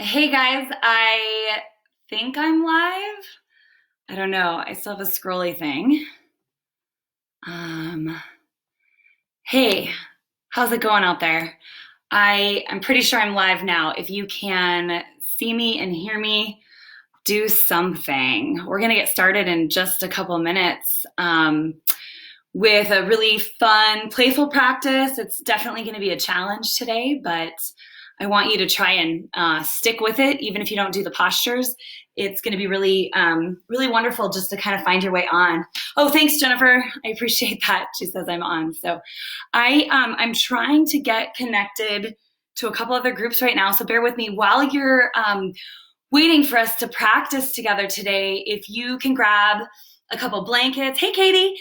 Hey guys, I think I'm live. I don't know. I still have a scrolly thing. Um, hey, how's it going out there? I'm pretty sure I'm live now. If you can see me and hear me, do something. We're gonna get started in just a couple minutes with a really fun, playful practice. It's definitely going to be a challenge today, but I want you to try and stick with it, even if you don't do the postures. It's going to be really, really wonderful just to kind of find your way on. Oh, thanks, Jennifer. I appreciate that. She says I'm on. So I'm trying to get connected to a couple other groups right now. So bear with me while you're waiting for us to practice together today. If you can grab a couple blankets. Hey, Katie,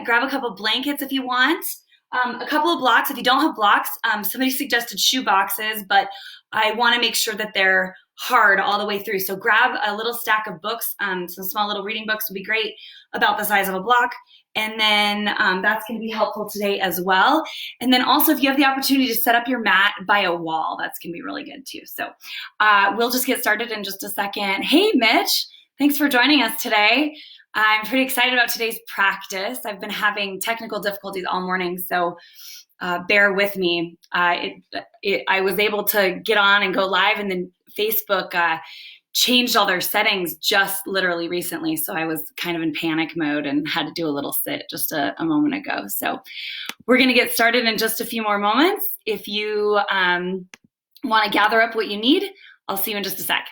grab a couple blankets if you want. A couple of blocks. If you don't have blocks, somebody suggested shoe boxes, but I want to make sure that they're hard all the way through. So grab a little stack of books. Some small little reading books would be great, about the size of a block. And then that's going to be helpful today as well. And then also, if you have the opportunity to set up your mat by a wall, that's going to be really good too. So we'll just get started in just a second. Hey, Mitch, thanks for joining us today. I'm pretty excited about today's practice. I've been having technical difficulties all morning, so bear with me. I was able to get on and go live, and then Facebook changed all their settings just literally recently, so I was kind of in panic mode and had to do a little sit just a moment ago. So we're going to get started in just a few more moments. If you want to gather up what you need, I'll see you in just a sec.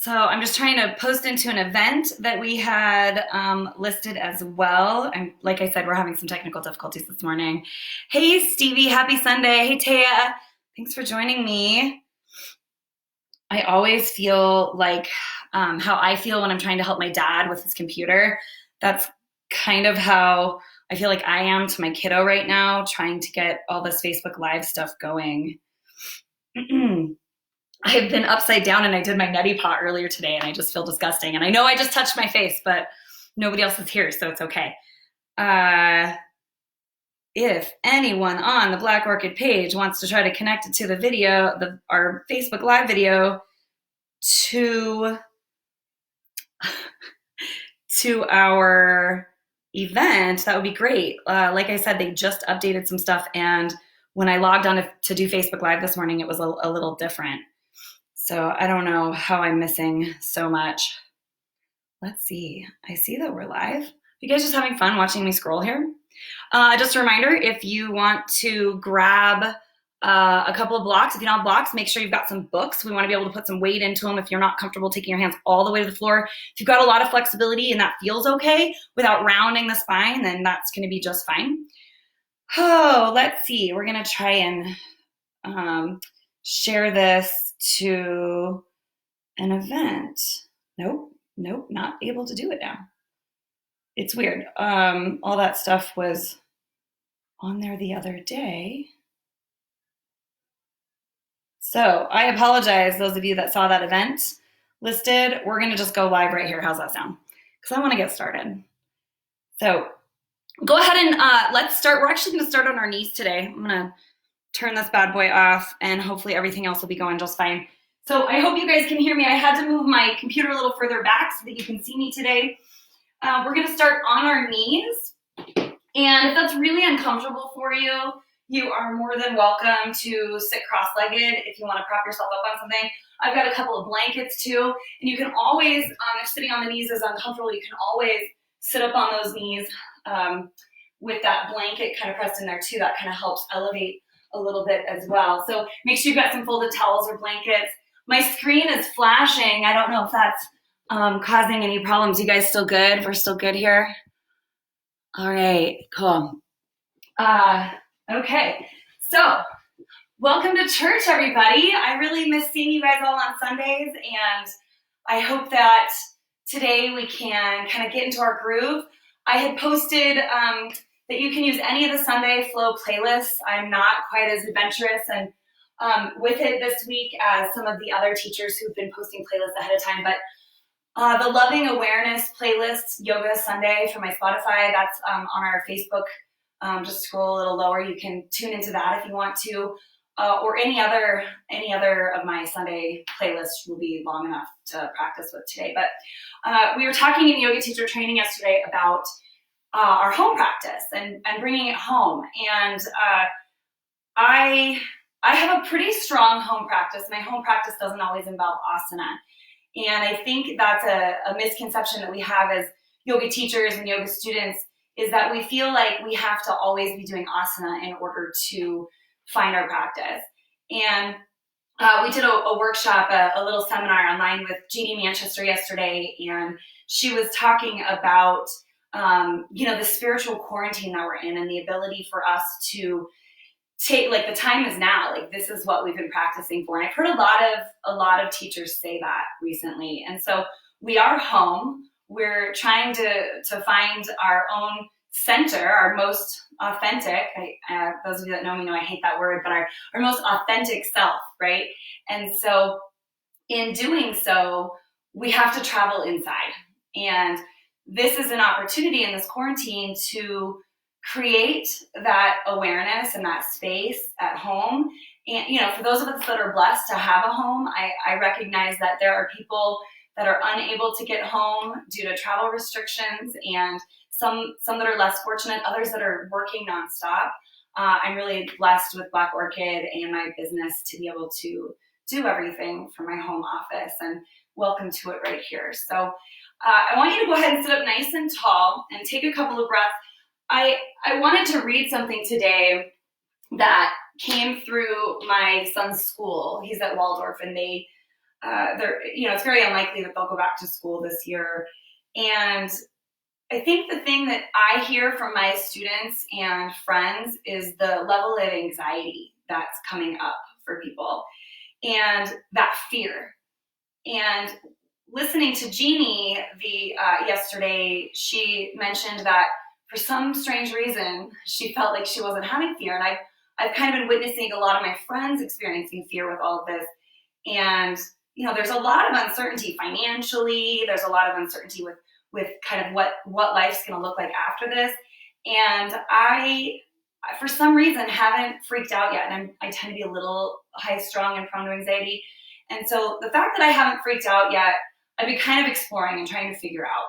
So I'm just trying to post into an event that we had listed as well. And like I said, we're having some technical difficulties this morning. Hey, Stevie, happy Sunday. Hey, Taya, thanks for joining me. I always feel like how I feel when I'm trying to help my dad with his computer. That's kind of how I feel like I am to my kiddo right now, trying to get all this Facebook Live stuff going. I've been upside down and I did my neti pot earlier today and I just feel disgusting. And I know I just touched my face, but nobody else is here, so it's okay. If anyone on the Black Orchid page wants to try to connect it to the video, our Facebook Live video, to our event, that would be great. Like I said, they just updated some stuff, and when I logged on to do Facebook Live this morning, it was a little different. So I don't know how I'm missing so much. Let's see. I see that we're live. You guys just having fun watching me scroll here? Just a reminder, if you want to grab a couple of blocks, if you don't have blocks, make sure you've got some books. We want to be able to put some weight into them if you're not comfortable taking your hands all the way to the floor. If you've got a lot of flexibility and that feels okay without rounding the spine, then that's going to be just fine. Oh, let's see. We're going to try and share this to an event. Nope, not able to do it now. It's weird. All that stuff was on there the other day. So I apologize, those of you that saw that event listed. We're going to just go live right here. How's that sound? Because I want to get started. So go ahead and let's start. We're actually going to start on our knees today. I'm going to turn this bad boy off and hopefully everything else will be going just fine. So I hope you guys can hear me. I had to move my computer a little further back so that you can see me today. We're going to start on our knees. And if that's really uncomfortable for you, you are more than welcome to sit cross-legged if you want to prop yourself up on something. I've got a couple of blankets too. And you can always, if sitting on the knees is uncomfortable, you can always sit up on those knees with that blanket kind of pressed in there too. That kind of helps elevate a little bit as well. So make sure you've got some folded towels or blankets. My screen is flashing. I don't know if that's causing any problems. You guys still good? We're still good here? All right, cool. Okay, so welcome to church, everybody. I really miss seeing you guys all on Sundays, and I hope that today we can kind of get into our groove. I had posted that you can use any of the Sunday Flow playlists. I'm not quite as adventurous and with it this week as some of the other teachers who've been posting playlists ahead of time, but the Loving Awareness playlist, Yoga Sunday for my Spotify, that's on our Facebook. Just scroll a little lower. You can tune into that if you want to, or any other of my Sunday playlists will be long enough to practice with today. But we were talking in yoga teacher training yesterday about our home practice and bringing it home. And I have a pretty strong home practice. My home practice doesn't always involve asana. And I think that's a misconception that we have as yoga teachers and yoga students, is that we feel like we have to always be doing asana in order to find our practice. And we did a workshop, a little seminar online with Jeannie Manchester yesterday, and she was talking about the spiritual quarantine that we're in and the ability for us to take, like, the time is now, like this is what we've been practicing for. And I've heard a lot of teachers say that recently. And so we are home. We're trying to find our own center, our most authentic, those of you that know me know I hate that word, but our most authentic self, right? And so in doing so, we have to travel inside. And this is an opportunity in this quarantine to create that awareness and that space at home. And, for those of us that are blessed to have a home, I recognize that there are people that are unable to get home due to travel restrictions, and some that are less fortunate, others that are working nonstop. I'm really blessed with Black Orchid and my business to be able to do everything from my home office, and welcome to it right here. So I want you to go ahead and sit up nice and tall and take a couple of breaths. I wanted to read something today that came through my son's school. He's at Waldorf, and it's very unlikely that they'll go back to school this year. And I think the thing that I hear from my students and friends is the level of anxiety that's coming up for people and that fear. And listening to Jeannie yesterday, she mentioned that for some strange reason, she felt like she wasn't having fear. And I've kind of been witnessing a lot of my friends experiencing fear with all of this. And, there's a lot of uncertainty financially. There's a lot of uncertainty with kind of what life's going to look like after this. And I, for some reason, haven't freaked out yet. And I tend to be a little high-strung and prone to anxiety. And so the fact that I haven't freaked out yet, I've been kind of exploring and trying to figure out.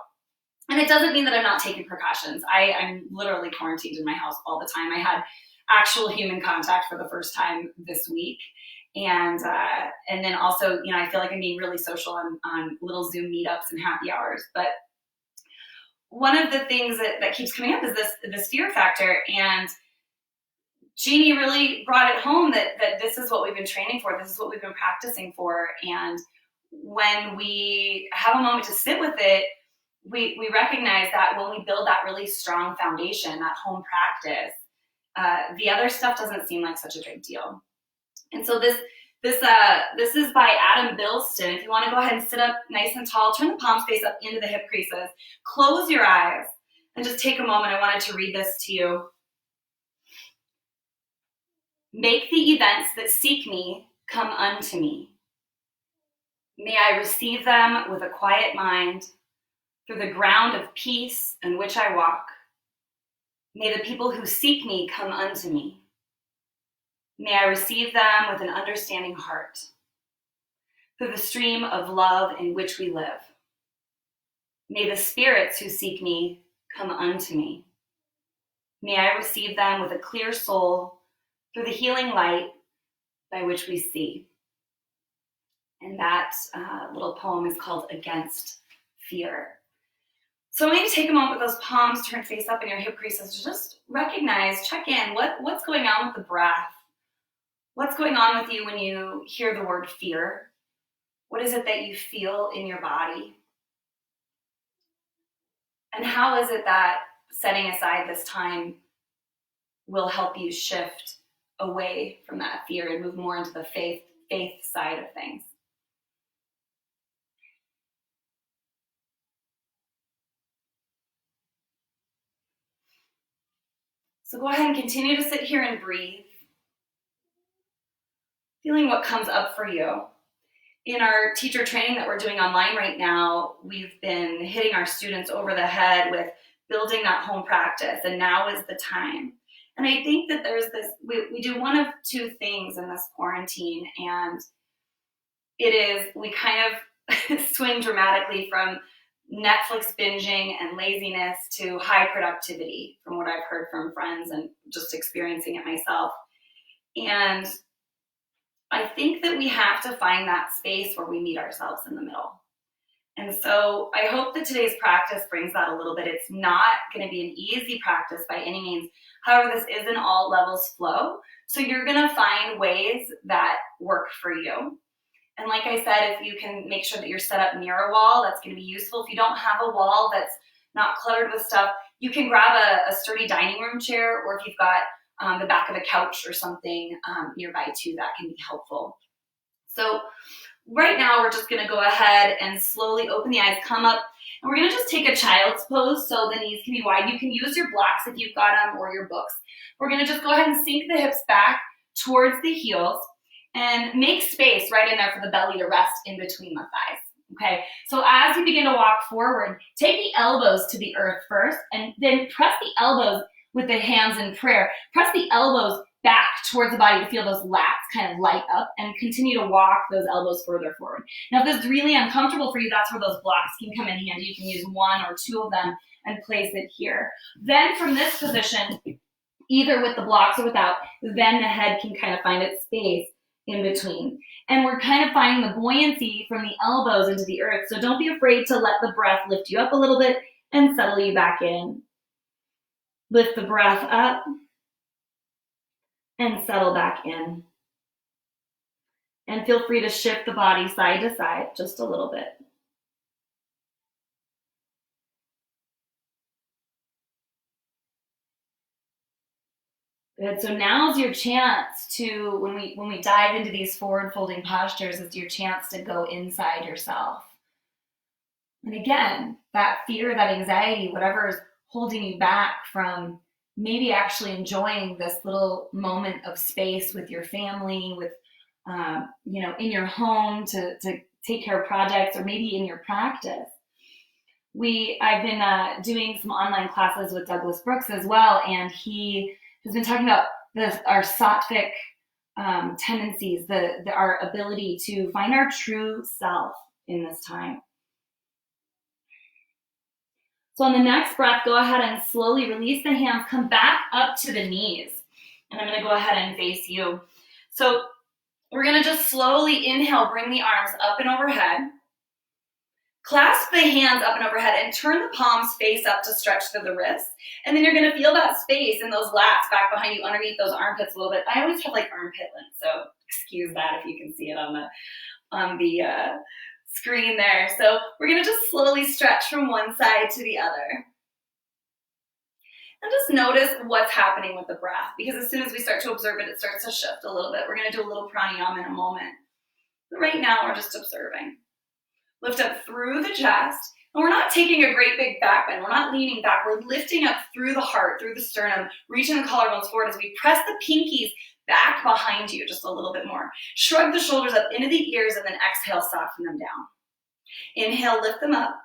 And it doesn't mean that I'm not taking precautions. I'm literally quarantined in my house all the time. I had actual human contact for the first time this week. And then also, I feel like I'm being really social on little Zoom meetups and happy hours. But one of the things that keeps coming up is this fear factor. And Jeannie really brought it home that this is what we've been training for. This is what we've been practicing for. And when we have a moment to sit with it, we recognize that when we build that really strong foundation, that home practice, the other stuff doesn't seem like such a big deal. And so this is by Adam Bilston. If you want to go ahead and sit up nice and tall, turn the palms face up into the hip creases, close your eyes, and just take a moment. I wanted to read this to you. Make the events that seek me come unto me. May I receive them with a quiet mind through the ground of peace in which I walk. May the people who seek me come unto me. May I receive them with an understanding heart through the stream of love in which we live. May the spirits who seek me come unto me. May I receive them with a clear soul through the healing light by which we see. And that little poem is called Against Fear. So I'm going to take a moment with those palms turned face up in your hip creases to just recognize, check in, what's going on with the breath? What's going on with you when you hear the word fear? What is it that you feel in your body? And how is it that setting aside this time will help you shift away from that fear and move more into the faith side of things? So go ahead and continue to sit here and breathe, feeling what comes up for you. In our teacher training that we're doing online right now, we've been hitting our students over the head with building that home practice, and now is the time. And I think that there's this, we do one of two things in this quarantine, and it is we kind of swing dramatically from Netflix binging and laziness to high productivity, from what I've heard from friends and just experiencing it myself. And I think that we have to find that space where we meet ourselves in the middle. And so I hope that today's practice brings that a little bit. It's not going to be an easy practice by any means. However, this is an all levels flow. So you're going to find ways that work for you. And like I said, if you can make sure that you're set up near a wall, that's going to be useful. If you don't have a wall that's not cluttered with stuff, you can grab a sturdy dining room chair, or if you've got the back of a couch or something nearby too, that can be helpful. So right now we're just going to go ahead and slowly open the eyes, come up, and we're going to just take a child's pose so the knees can be wide. You can use your blocks if you've got them, or your books. We're going to just go ahead and sink the hips back towards the heels and make space right in there for the belly to rest in between the thighs. Okay, so as you begin to walk forward, take the elbows to the earth first, and then press the elbows with the hands in prayer. Press the elbows back towards the body to feel those lats kind of light up, and continue to walk those elbows further forward. Now, if this is really uncomfortable for you, that's where those blocks can come in handy. You can use one or two of them and place it here. Then from this position, either with the blocks or without, then the head can kind of find its space in between. And we're kind of finding the buoyancy from the elbows into the earth. So don't be afraid to let the breath lift you up a little bit and settle you back in. Lift the breath up and settle back in. And feel free to shift the body side to side just a little bit. Good. So now's your chance to, when we dive into these forward folding postures, it's your chance to go inside yourself. And again, that fear, that anxiety, whatever is holding you back from maybe actually enjoying this little moment of space with your family, with in your home to take care of projects, or maybe in your practice. I've been doing some online classes with Douglas Brooks as well, and he has been talking about our sattvic tendencies, our ability to find our true self in this time. So on the next breath, go ahead and slowly release the hands, come back up to the knees. And I'm going to go ahead and face you. So we're going to just slowly inhale, bring the arms up and overhead. Clasp the hands up and overhead and turn the palms face up to stretch through the wrists. And then you're going to feel that space in those lats back behind you, underneath those armpits a little bit. I always have like armpit lint, so excuse that if you can see it on the screen there. So we're going to just slowly stretch from one side to the other. And just notice what's happening with the breath, because as soon as we start to observe it, it starts to shift a little bit. We're going to do a little pranayama in a moment. But right now, we're just observing. Lift up through the chest. And we're not taking a great big back bend. We're not leaning back. We're lifting up through the heart, through the sternum, reaching the collarbones forward as we press the pinkies back behind you just a little bit more. Shrug the shoulders up into the ears, and then exhale, soften them down. Inhale, lift them up,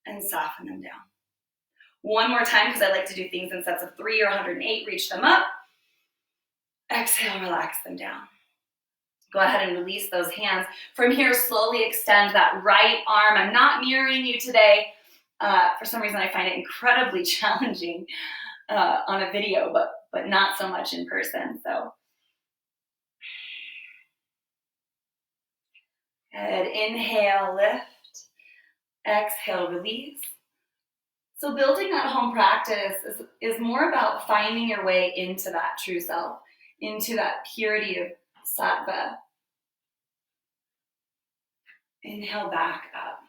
and soften them down. One more time, because I like to do things in sets of 3 or 108. Reach them up. Exhale, relax them down. Go ahead and release those hands. From here, slowly extend that right arm. I'm not mirroring you today. For some reason, I find it incredibly challenging on a video, but not so much in person. So, good. Inhale, lift. Exhale, release. So building that home practice is more about finding your way into that true self, into that purity of sattva. Inhale back up.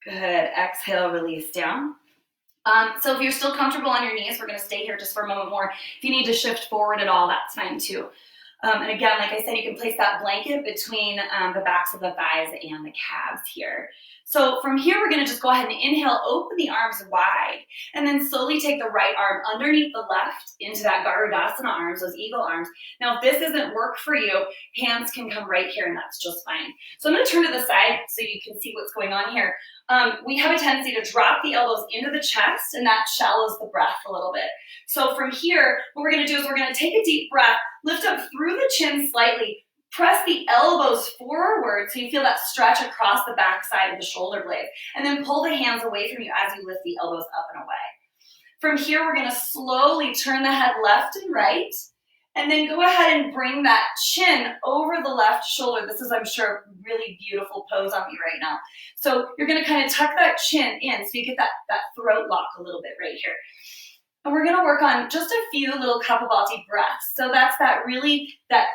Good. Exhale, release down. So if you're still comfortable on your knees, we're going to stay here just for a moment more. If you need to shift forward at all, that's fine too. And again, like I said, you can place that blanket between the backs of the thighs and the calves here. So from here, we're going to just go ahead and inhale, open the arms wide, and then slowly take the right arm underneath the left into that Garudasana arms, those eagle arms. Now, if this isn't work for you, hands can come right here, and that's just fine. So I'm going to turn to the side so you can see what's going on here. We have a tendency to drop the elbows into the chest, and that shallows the breath a little bit. So from here, what we're going to do is we're going to take a deep breath, lift up through the chin slightly, press the elbows forward so you feel that stretch across the back side of the shoulder blade, and then pull the hands away from you as you lift the elbows up and away. From here, we're going to slowly turn the head left and right, and then go ahead and bring that chin over the left shoulder. This is, I'm sure, a really beautiful pose on me right now. So you're going to kind of tuck that chin in so you get that throat lock a little bit right here. And we're going to work on just a few little Kapalbhati breaths. So that's that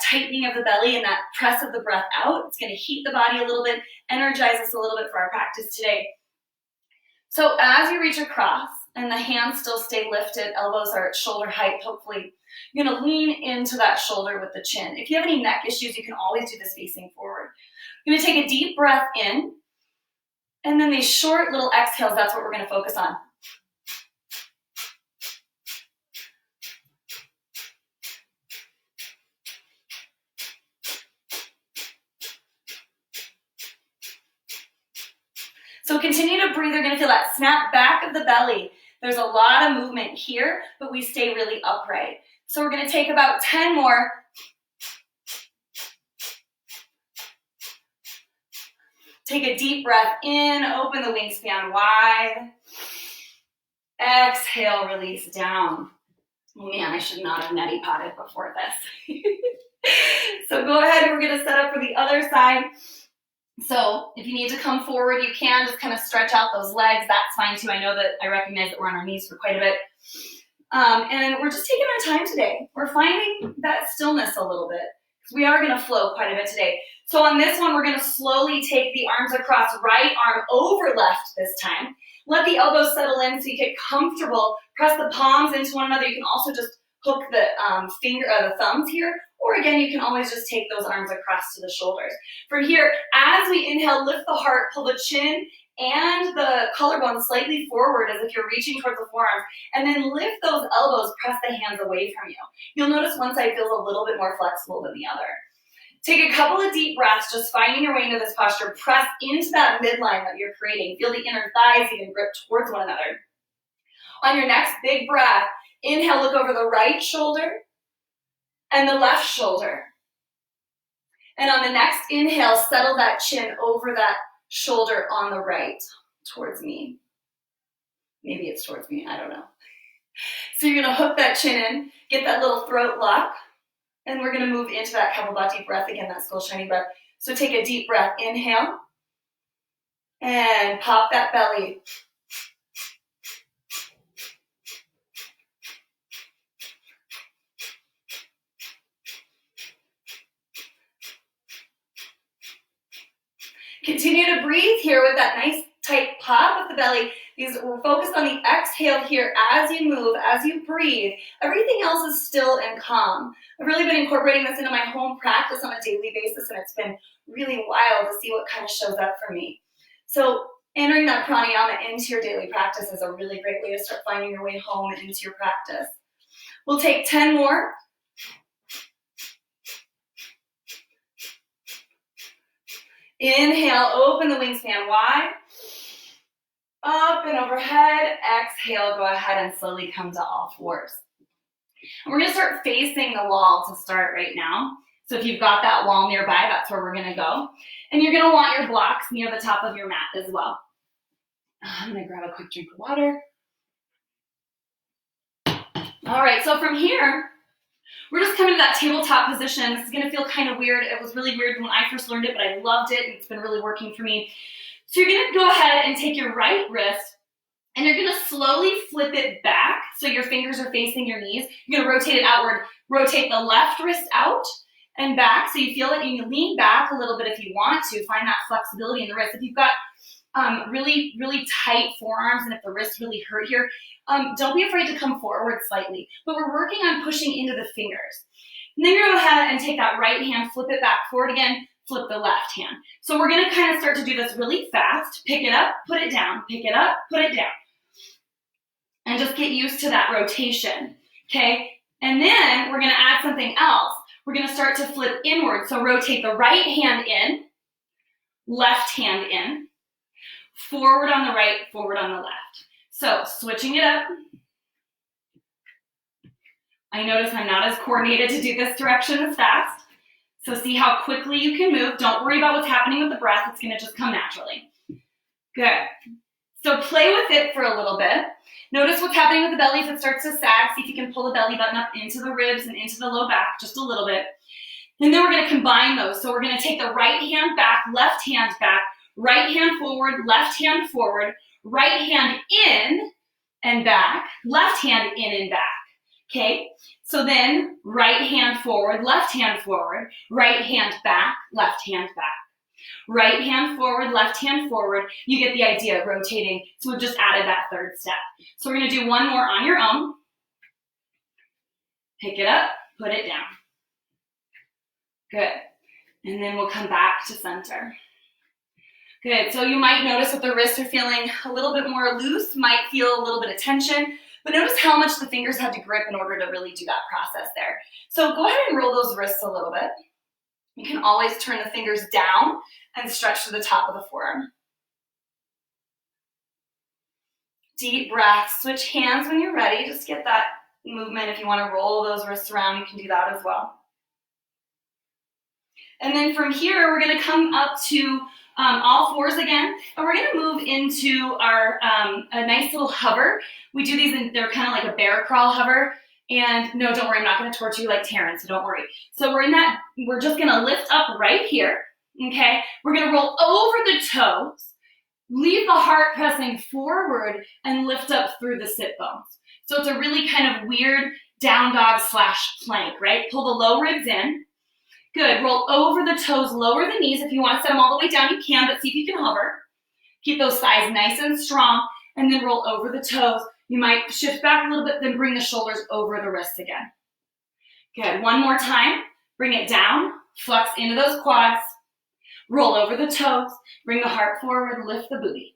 tightening of the belly and that press of the breath out. It's going to heat the body a little bit, energize us a little bit for our practice today. So as you reach across and the hands still stay lifted, elbows are at shoulder height, hopefully, you're going to lean into that shoulder with the chin. If you have any neck issues, you can always do this facing forward. You're going to take a deep breath in, and then these short little exhales, that's what we're going to focus on. So continue to breathe. You're going to feel that snap back of the belly. There's a lot of movement here, but we stay really upright. So we're going to take about 10 more. Take a deep breath in, open the wingspan wide. Exhale, release down. Oh man, I should not have neti potted before this. So go ahead, we're going to set up for the other side. So if you need to come forward, you can just kind of stretch out those legs. That's fine too. I recognize that we're on our knees for quite a bit. And we're just taking our time today. We're finding that stillness a little bit because we are going to flow quite a bit today. So on this one, we're going to slowly take the arms across, right arm over left this time. Let the elbows settle in so you get comfortable. Press the palms into one another. You can also just hook the the thumbs here. Or again, you can always just take those arms across to the shoulders. From here, as we inhale, lift the heart, pull the chin and the collarbone slightly forward as if you're reaching towards the forearms, and then lift those elbows, press the hands away from you. You'll notice one side feels a little bit more flexible than the other. Take a couple of deep breaths, just finding your way into this posture. Press into that midline that you're creating. Feel the inner thighs even grip towards one another. On your next big breath, inhale, look over the right shoulder and the left shoulder. And on the next inhale, settle that chin over that shoulder on the right towards me. Maybe it's towards me, I don't know. So you're gonna hook that chin in, get that little throat lock, and we're gonna move into that Kapalbhati breath again, that skull shiny breath. So take a deep breath, inhale, and pop that belly. Continue to breathe here with that nice tight pop of the belly. We're focused on the exhale here as you move, as you breathe. Everything else is still and calm. I've really been incorporating this into my home practice on a daily basis, and it's been really wild to see what kind of shows up for me. So entering that pranayama into your daily practice is a really great way to start finding your way home into your practice. We'll take 10 more. Inhale, open the wingspan wide. Up and overhead. Exhale, go ahead and slowly come to all fours. And we're going to start facing the wall to start right now. So if you've got that wall nearby, that's where we're going to go. And you're going to want your blocks near the top of your mat as well. I'm going to grab a quick drink of water. All right, so from here, we're just coming to that tabletop position. This is going to feel kind of weird. It was really weird when I first learned it, but I loved it, and it's been really working for me. So you're going to go ahead and take your right wrist And you're gonna slowly flip it back so your fingers are facing your knees. You're gonna rotate it outward. Rotate the left wrist out and back so you feel it. You can lean back a little bit if you want to. Find that flexibility in the wrist. If you've got really, really tight forearms and if the wrists really hurt here, don't be afraid to come forward slightly. But we're working on pushing into the fingers. And then you're gonna go ahead and take that right hand, flip it back forward again, flip the left hand. So we're gonna kind of start to do this really fast. Pick it up, put it down, pick it up, put it down. And just get used to that rotation, okay? And then we're gonna add something else. We're gonna start to flip inward. So rotate the right hand in, left hand in, forward on the right, forward on the left. So switching it up. I notice I'm not as coordinated to do this direction as fast. So see how quickly you can move. Don't worry about what's happening with the breath. It's gonna just come naturally. Good. So play with it for a little bit. Notice what's happening with the belly. If it starts to sag, see if you can pull the belly button up into the ribs and into the low back just a little bit. And then we're gonna combine those. So we're gonna take the right hand back, left hand back, right hand forward, left hand forward, right hand in and back, left hand in and back, okay? So then right hand forward, right hand back, left hand back. Right hand forward, left hand forward. You get the idea of rotating. So we've just added that third step. So we're gonna do one more on your own. Pick it up, put it down. Good. And then we'll come back to center. Good, so you might notice that the wrists are feeling a little bit more loose, might feel a little bit of tension, but notice how much the fingers had to grip in order to really do that process there. So go ahead and roll those wrists a little bit. You can always turn the fingers down and stretch to the top of the forearm. Deep breath, switch hands when you're ready. Just get that movement. If you want to roll those wrists around, you can do that as well. And then from here, we're going to come up to all fours again, and we're going to move into our a nice little hover. We do these, and they're kind of like a bear crawl hover. And no, don't worry, I'm not going to torture you like Taryn, so don't worry. So we're just going to lift up right here, okay? We're going to roll over the toes, leave the heart pressing forward, and lift up through the sit bones. So it's a really kind of weird down dog / plank, right? Pull the low ribs in. Good, roll over the toes, lower the knees. If you want to set them all the way down, you can, but see if you can hover. Keep those thighs nice and strong, and then roll over the toes. You might shift back a little bit, then bring the shoulders over the wrists again. Good, one more time. Bring it down, flex into those quads, roll over the toes, bring the heart forward, lift the booty.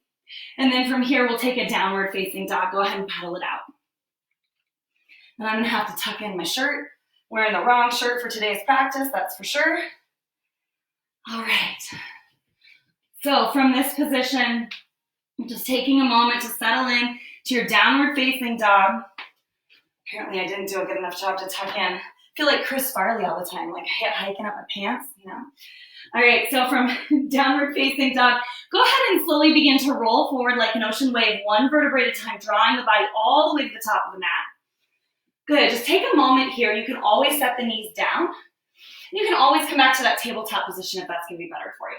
And then from here, we'll take a downward facing dog. Go ahead and paddle it out. And I'm gonna have to tuck in my shirt. Wearing the wrong shirt for today's practice, that's for sure. All right. So from this position, just taking a moment to settle in to your downward facing dog. Apparently I didn't do a good enough job to tuck in. I feel like Chris Farley all the time, like hiking up my pants, you know? All right, so from downward facing dog, go ahead and slowly begin to roll forward like an ocean wave, one vertebrae at a time, drawing the body all the way to the top of the mat. Good, just take a moment here. You can always set the knees down. You can always come back to that tabletop position if that's gonna be better for you.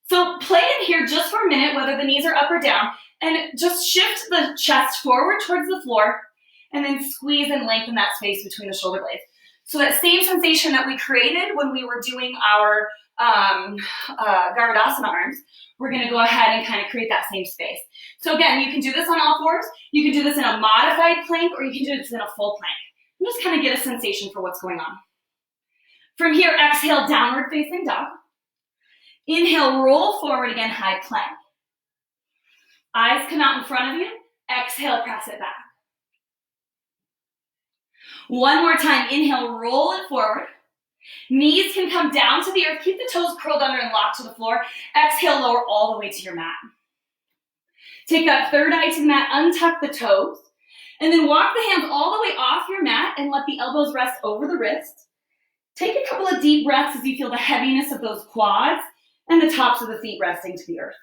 So play in here just for a minute, whether the knees are up or down, and just shift the chest forward towards the floor, and then squeeze and lengthen that space between the shoulder blades. So that same sensation that we created when we were doing our Garudasana arms, we're gonna go ahead and kind of create that same space. So again, you can do this on all fours, you can do this in a modified plank, or you can do this in a full plank. And just kind of get a sensation for what's going on. From here, exhale, downward facing dog. Inhale, roll forward again, high plank. Eyes come out in front of you. Exhale, press it back. One more time, inhale, roll it forward. Knees can come down to the earth. Keep the toes curled under and locked to the floor. Exhale, lower all the way to your mat. Take that third eye to the mat, untuck the toes, and then walk the hands all the way off your mat and let the elbows rest over the wrist. Take a couple of deep breaths as you feel the heaviness of those quads and the tops of the feet resting to the earth.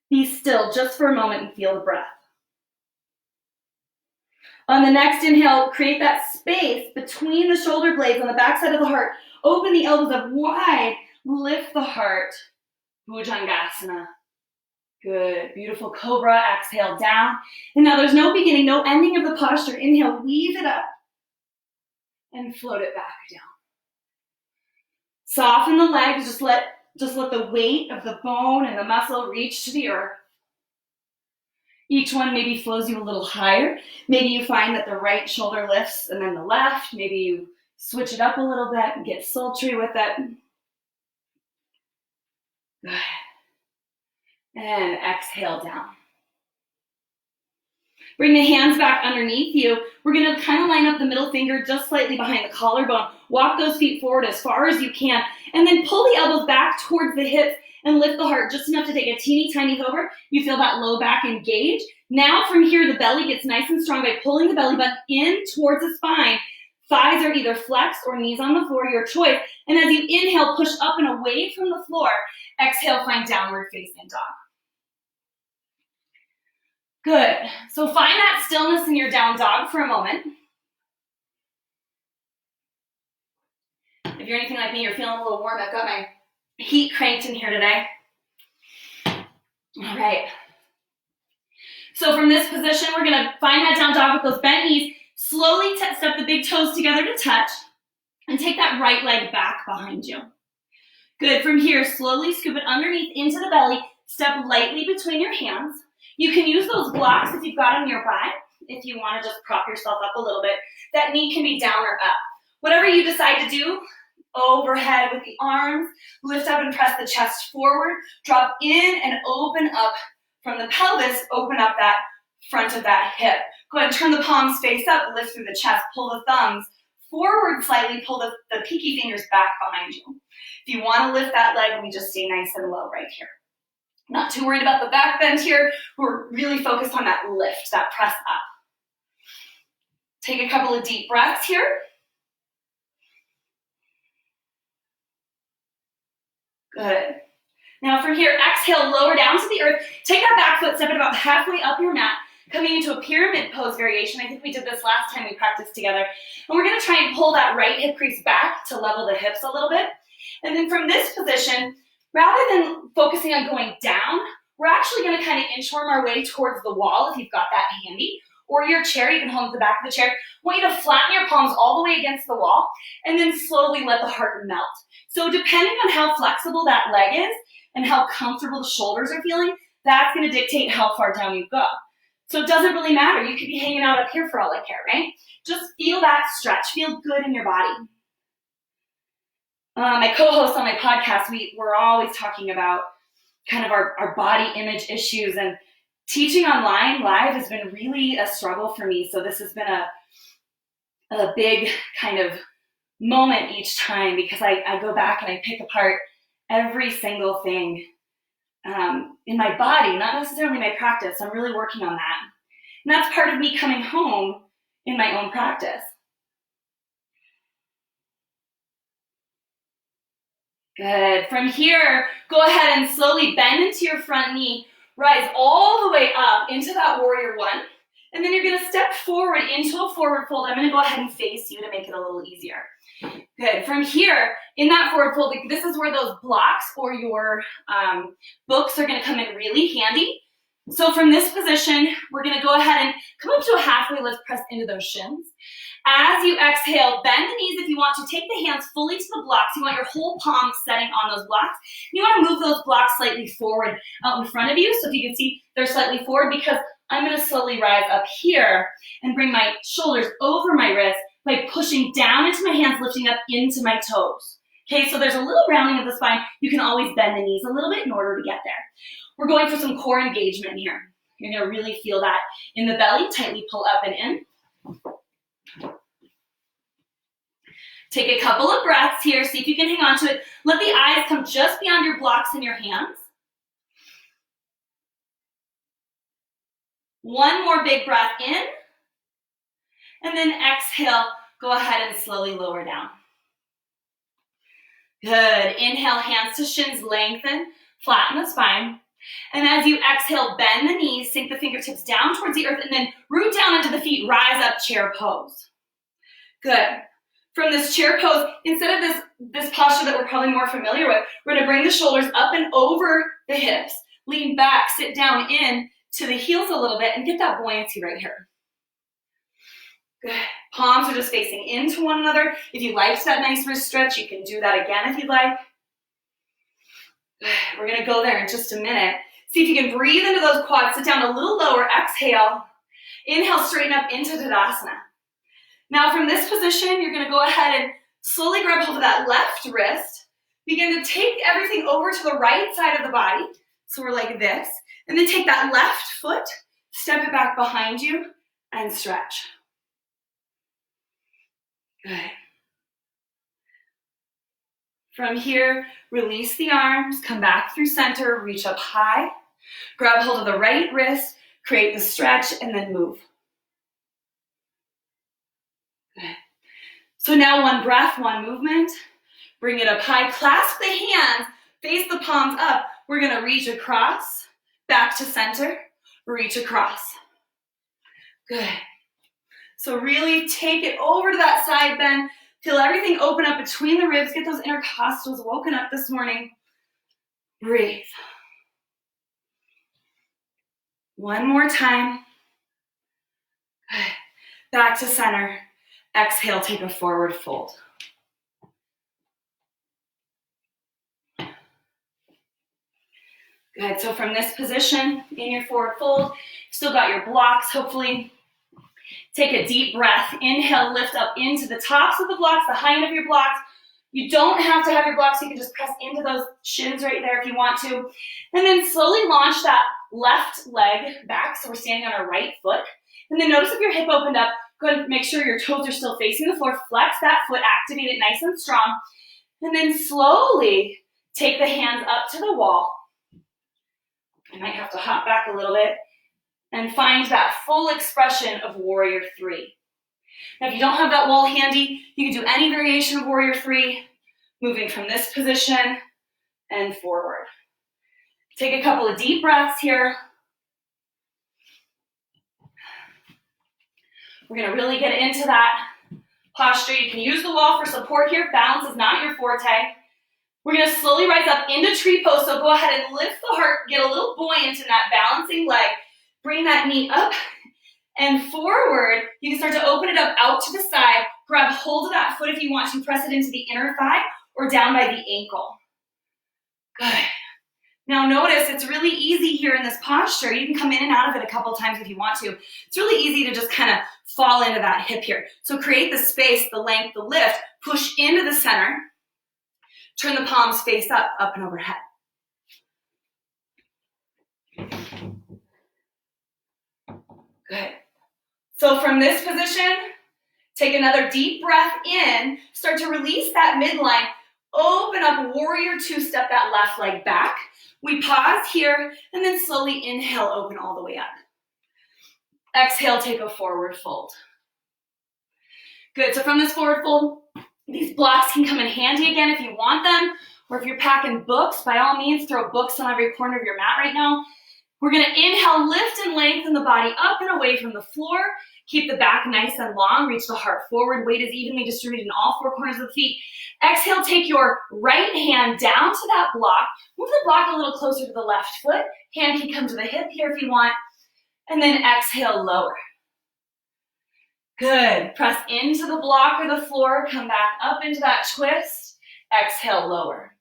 Be still just for a moment and feel the breath. On the next inhale, create that space between the shoulder blades on the backside of the heart. Open the elbows up wide, lift the heart. Bhujangasana. Good. Beautiful cobra. Exhale down. And now there's no beginning, no ending of the posture. Inhale, weave it up and float it back down. Soften the legs. Just let the weight of the bone and the muscle reach to the earth. Each one maybe flows you a little higher. Maybe you find that the right shoulder lifts and then the left. Maybe you switch it up a little bit and get sultry with it. Good. And exhale down. Bring the hands back underneath you. We're going to kind of line up the middle finger just slightly behind the collarbone. Walk those feet forward as far as you can. And then pull the elbows back towards the hips and lift the heart just enough to take a teeny tiny hover. You feel that low back engage. Now from here, the belly gets nice and strong by pulling the belly button in towards the spine. Thighs are either flexed or knees on the floor, your choice. And as you inhale, push up and away from the floor. Exhale, find downward facing dog. Good. So find that stillness in your down dog for a moment. If you're anything like me, you're feeling a little warm. I've got my heat cranked in here today. All right. So from this position, we're going to find that down dog with those bent knees. Slowly step the big toes together to touch and take that right leg back behind you. Good. From here, slowly scoop it underneath into the belly. Step lightly between your hands. You can use those blocks if you've got them nearby, if you want to just prop yourself up a little bit. That knee can be down or up. Whatever you decide to do, overhead with the arms, lift up and press the chest forward, drop in and open up from the pelvis, open up that front of that hip. Go ahead and turn the palms face up, lift through the chest, pull the thumbs forward slightly, pull the pinky fingers back behind you. If you want to lift that leg, we just stay nice and low right here. Not too worried about the back bend here. We're really focused on that lift, that press up. Take a couple of deep breaths here. Good. Now from here, exhale, lower down to the earth. Take that back foot, step it about halfway up your mat, coming into a pyramid pose variation. I think we did this last time we practiced together. And we're going to try and pull that right hip crease back to level the hips a little bit. And then from this position, rather than focusing on going down, we're actually going to kind of inchworm our way towards the wall if you've got that handy, or your chair. You can hold the back of the chair. I want you to flatten your palms all the way against the wall and then slowly let the heart melt. So depending on how flexible that leg is and how comfortable the shoulders are feeling, that's going to dictate how far down you go. So it doesn't really matter. You could be hanging out up here for all I care, right? Just feel that stretch. Feel good in your body. My co-host on my podcast, we're always talking about kind of our body image issues, and teaching online live has been really a struggle for me. So this has been a big kind of moment each time, because I go back and I pick apart every single thing in my body, not necessarily my practice. I'm really working on that. And that's part of me coming home in my own practice. Good. From here, go ahead and slowly bend into your front knee. Rise all the way up into that warrior one. And then you're going to step forward into a forward fold. I'm going to go ahead and face you to make it a little easier. Good. From here, in that forward fold, this is where those blocks or your books are going to come in really handy. So from this position, we're going to go ahead and come up to a halfway lift, press into those shins. As you exhale, bend the knees if you want to. Take the hands fully to the blocks. You want your whole palm setting on those blocks. You want to move those blocks slightly forward out in front of you. So if you can see, they're slightly forward, because I'm going to slowly rise up here and bring my shoulders over my wrist by pushing down into my hands, lifting up into my toes. Okay, so there's a little rounding of the spine. You can always bend the knees a little bit in order to get there. We're going for some core engagement here. You're going to really feel that in the belly. Tightly pull up and in. Take a couple of breaths here. See if you can hang on to it. Let the eyes come just beyond your blocks and your hands. One more big breath in. And then exhale. Go ahead and slowly lower down. Good. Inhale, hands to shins, lengthen, flatten the spine. And as you exhale, bend the knees, sink the fingertips down towards the earth, and then root down into the feet, rise up, chair pose. Good. From this chair pose, instead of this posture that we're probably more familiar with, we're going to bring the shoulders up and over the hips. lean back, sit down in to the heels a little bit and get that buoyancy right here. Good. Palms are just facing into one another. If you liked that nice wrist stretch, you can do that again if you'd like. Good. We're gonna go there in just a minute. See if you can breathe into those quads, sit down a little lower, exhale. Inhale, straighten up into Tadasana. Now from this position, you're gonna go ahead and slowly grab hold of that left wrist. Begin to take everything over to the right side of the body. So we're like this. And then take that left foot, step it back behind you, and stretch. Good. From here, release the arms, come back through center, reach up high, grab hold of the right wrist, create the stretch, and then move. Good. So now one breath, one movement. Bring it up high, clasp the hands, face the palms up. We're gonna reach across, back to center, reach across. Good. So really take it over to that side bend. Feel everything open up between the ribs. Get those intercostals woken up this morning. Breathe. One more time. Good. Back to center. Exhale, take a forward fold. Good, so from this position, in your forward fold, you've still got your blocks, hopefully. Take a deep breath. Inhale, lift up into the tops of the blocks, the high end of your blocks. You don't have to have your blocks, you can just press into those shins right there if you want to. And then slowly launch that left leg back, so we're standing on our right foot. And then notice if your hip opened up, go ahead and make sure your toes are still facing the floor. Flex that foot, activate it nice and strong. And then slowly take the hands up to the wall. I might have to hop back a little bit and find that full expression of Warrior Three. Now, if you don't have that wall handy, you can do any variation of Warrior Three, moving from this position and forward. Take a couple of deep breaths here. We're gonna really get into that posture. You can use the wall for support here. Balance is not your forte. We're gonna slowly rise up into tree pose, so go ahead and lift the heart, get a little buoyant in that balancing leg. Bring that knee up and forward. You can start to open it up out to the side. Grab hold of that foot if you want to. Press it into the inner thigh or down by the ankle. Good. Now notice it's really easy here in this posture. You can come in and out of it a couple times if you want to. It's really easy to just kind of fall into that hip here. So create the space, the length, the lift. Push into the center. Turn the palms face up, up and overhead. Good. So from this position, take another deep breath in. Start to release that midline. Open up, Warrior Two, step that left leg back. We pause here, and then slowly inhale, open all the way up. Exhale, take a forward fold. Good, so from this forward fold, these blocks can come in handy again if you want them, or if you're packing books, by all means, throw books on every corner of your mat right now. We're gonna inhale, lift and lengthen the body up and away from the floor. Keep the back nice and long, reach the heart forward, weight is evenly distributed in all four corners of the feet. Exhale, take your right hand down to that block. Move the block a little closer to the left foot. Hand can come to the hip here if you want. And then exhale, lower. Good. Press into the block or the floor. Come back up into that twist. Exhale, lower.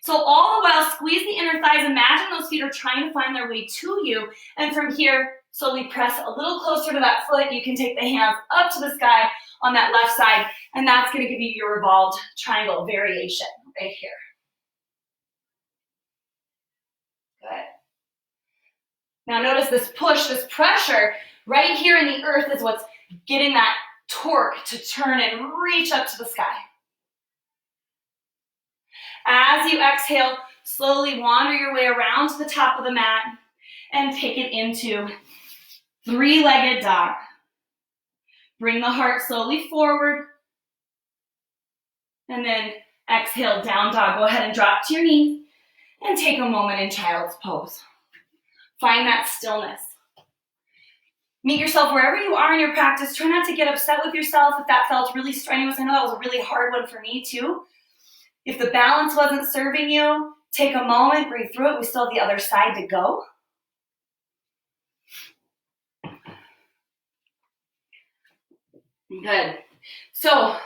So all the while, squeeze the inner thighs. Imagine those feet are trying to find their way to you. And from here, slowly press a little closer to that foot. You can take the hands up to the sky on that left side, and that's going to give you your revolved triangle variation right here. Good. Now notice this push, this pressure right here in the earth is what's getting that torque to turn and reach up to the sky. As you exhale, slowly wander your way around to the top of the mat and take it into three-legged dog. Bring the heart slowly forward. And then exhale, down dog. Go ahead and drop to your knees and take a moment in child's pose. Find that stillness. Meet yourself wherever you are in your practice. Try not to get upset with yourself if that felt really strenuous. I know that was a really hard one for me too. If the balance wasn't serving you, Take a moment, breathe through it. We still have the other side to go. Good. So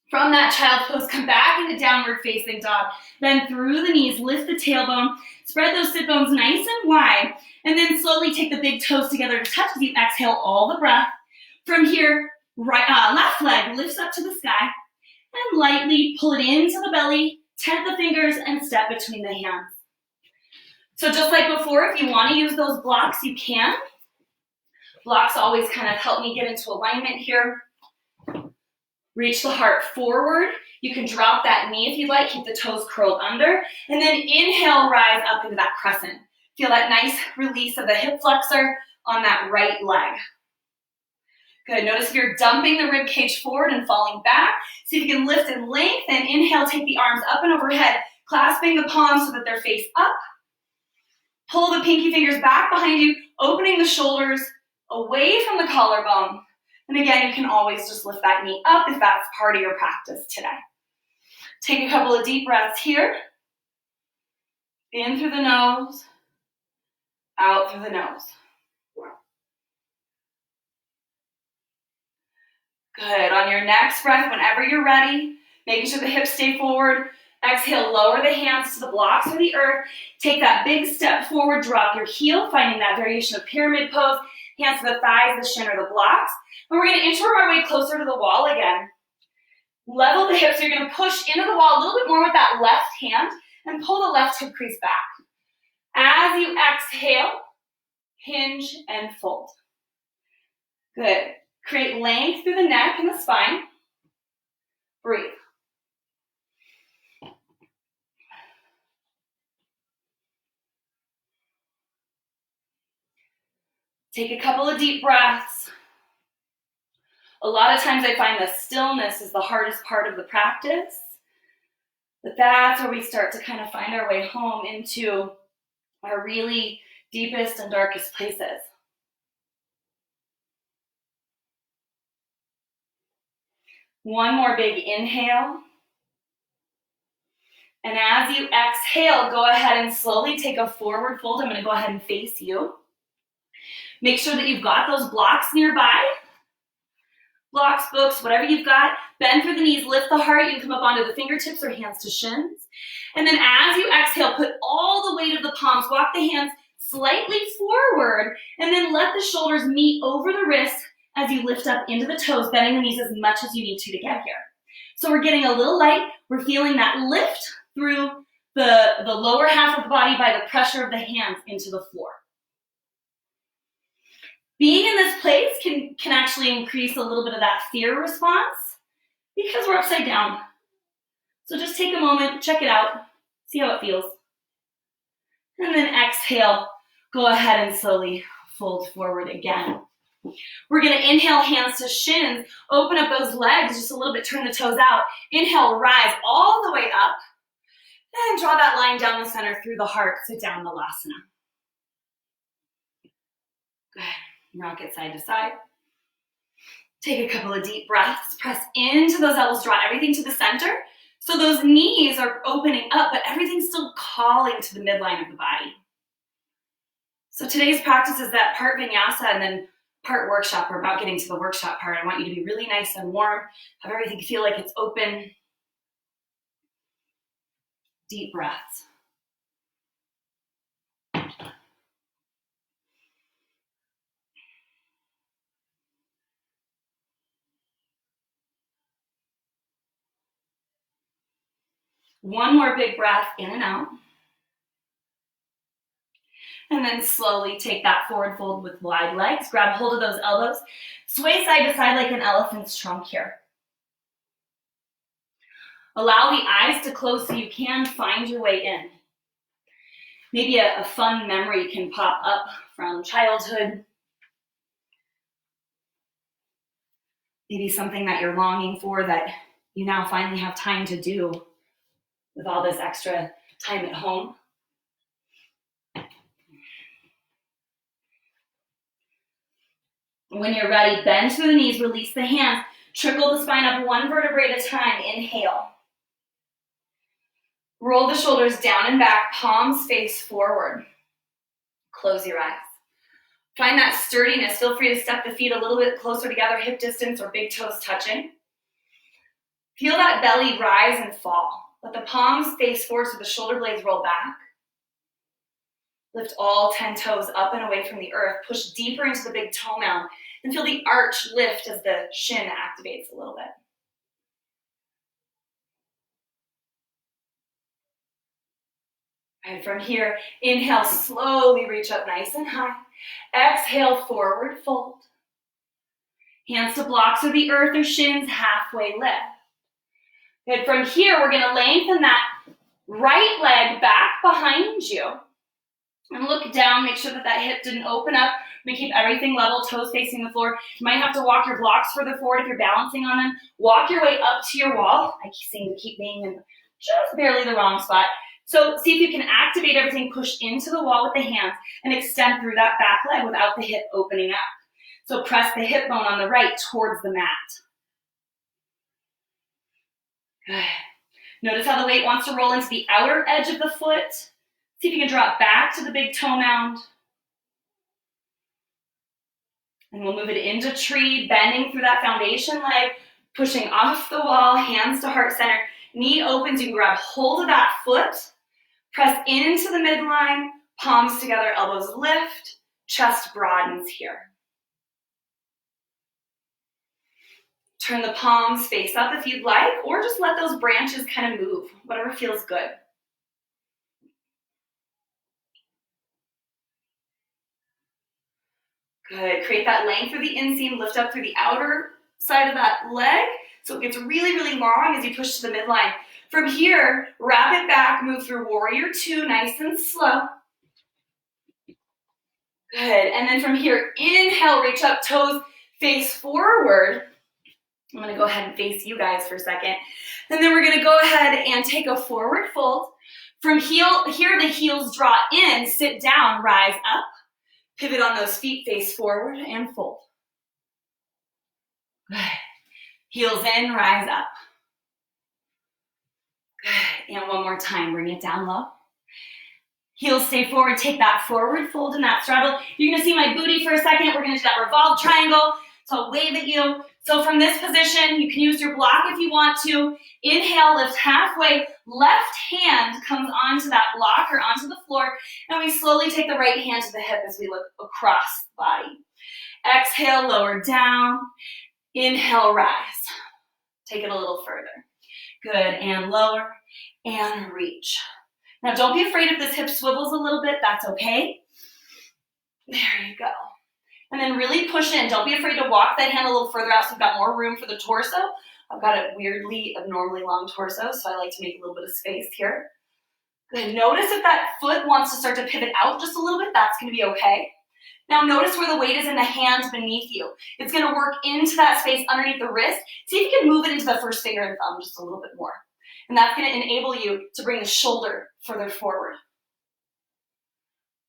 from that child pose, come back into downward facing dog. Then through the knees, lift the tailbone, spread those sit bones nice and wide, and then slowly take the big toes together to touch as you exhale all the breath. From here, left leg lifts up to the sky, and lightly pull it into the belly, tent the fingers, and step between the hands. So just like before, if you want to use those blocks, you can. Blocks always kind of help me get into alignment here. Reach the heart forward. You can drop that knee if you'd like, keep the toes curled under, and then inhale, rise up into that crescent. Feel that nice release of the hip flexor on that right leg. Good, notice if you're dumping the rib cage forward and falling back. See if you can lift and lengthen. Inhale, take the arms up and overhead, clasping the palms so that they're face up. Pull the pinky fingers back behind you, opening the shoulders away from the collarbone. And again, you can always just lift that knee up if that's part of your practice today. Take a couple of deep breaths here. In through the nose, out through the nose. Good. On your next breath, whenever you're ready, making sure the hips stay forward. Exhale, lower the hands to the blocks or the earth. Take that big step forward, drop your heel, finding that variation of pyramid pose. Hands to the thighs, the shin, or the blocks. And we're going to inchworm our way closer to the wall again. Level the hips. You're going to push into the wall a little bit more with that left hand and pull the left hip crease back. As you exhale, hinge and fold. Good. Create length through the neck and the spine. Breathe. Take a couple of deep breaths. A lot of times I find the stillness is the hardest part of the practice, but that's where we start to kind of find our way home into our really deepest and darkest places. One more big inhale. And as you exhale, go ahead and slowly take a forward fold. I'm going to go ahead and face you. Make sure that you've got those blocks nearby. Blocks, books, whatever you've got. Bend through the knees, lift the heart. You can come up onto the fingertips or hands to shins. And then as you exhale, put all the weight of the palms, walk the hands slightly forward, and then let the shoulders meet over the wrists as you lift up into the toes, bending the knees as much as you need to get here. So we're getting a little light. We're feeling that lift through the lower half of the body by the pressure of the hands into the floor. Being in this place can actually increase a little bit of that fear response because we're upside down. So just take a moment, check it out, see how it feels. And then exhale, go ahead and slowly fold forward again. We're going to inhale, hands to shins, open up those legs just a little bit, turn the toes out. Inhale, rise all the way up. And draw that line down the center through the heart, sit down, Malasana. Good. Rock it side to side. Take a couple of deep breaths. Press into those elbows. Draw everything to the center. So those knees are opening up, but everything's still calling to the midline of the body. So today's practice is that part vinyasa and then part workshop. We're about getting to the workshop part. I want you to be really nice and warm. Have everything feel like it's open. Deep breaths. One more big breath in and out. And then slowly take that forward fold with wide legs. Grab hold of those elbows. Sway side to side like an elephant's trunk here. Allow the eyes to close so you can find your way in. Maybe a fun memory can pop up from childhood. Maybe something that you're longing for that you now finally have time to do with all this extra time at home. When you're ready, bend through the knees, release the hands, trickle the spine up one vertebrae at a time. Inhale. Roll the shoulders down and back, palms face forward. Close your eyes. Find that sturdiness. Feel free to step the feet a little bit closer together, hip distance or big toes touching. Feel that belly rise and fall. Let the palms face forward so the shoulder blades roll back. Lift all 10 toes up and away from the earth. Push deeper into the big toe mound and feel the arch lift as the shin activates a little bit. And from here, inhale, slowly reach up nice and high. Exhale, forward fold. Hands to blocks of the earth or shins, halfway lift. Good. From here, we're going to lengthen that right leg back behind you. And look down, make sure that that hip didn't open up. We keep everything level, toes facing the floor. You might have to walk your blocks further forward if you're balancing on them. Walk your way up to your wall. I seem to keep being in just barely the wrong spot. So see if you can activate everything, push into the wall with the hands, and extend through that back leg without the hip opening up. So press the hip bone on the right towards the mat. Good. Notice how the weight wants to roll into the outer edge of the foot. See if you can drop back to the big toe mound. And we'll move it into tree, bending through that foundation leg, pushing off the wall, hands to heart center. Knee opens, you can grab hold of that foot, press into the midline, palms together, elbows lift, chest broadens here. Turn the palms face up if you'd like, or just let those branches kind of move, whatever feels good. Good. Create that length through the inseam, lift up through the outer side of that leg so it gets really, really long as you push to the midline. From here, wrap it back, move through warrior two, nice and slow. Good. And then from here, inhale, reach up, toes face forward. I'm going to go ahead and face you guys for a second. And then we're going to go ahead and take a forward fold. From here, the heels draw in, sit down, rise up. Pivot on those feet, face forward and fold. Good. Heels in, rise up. Good. And one more time, bring it down low. Heels stay forward, take that forward fold and that straddle. You're gonna see my booty for a second. We're gonna do that revolved triangle. So I'll wave at you. So from this position, you can use your block if you want to. Inhale, lift halfway. Left hand comes onto that block or onto the floor. And we slowly take the right hand to the hip as we look across the body. Exhale, lower down. Inhale, rise. Take it a little further. Good, and lower, and reach. Now don't be afraid if this hip swivels a little bit, that's okay. There you go. And then really push in. Don't be afraid to walk that hand a little further out so you've got more room for the torso. I've got a weirdly abnormally long torso, so I like to make a little bit of space here. Good. Notice if that foot wants to start to pivot out just a little bit, that's going to be okay. Now notice where the weight is in the hands beneath you. It's going to work into that space underneath the wrist. See if you can move it into the first finger and thumb just a little bit more. And that's going to enable you to bring the shoulder further forward.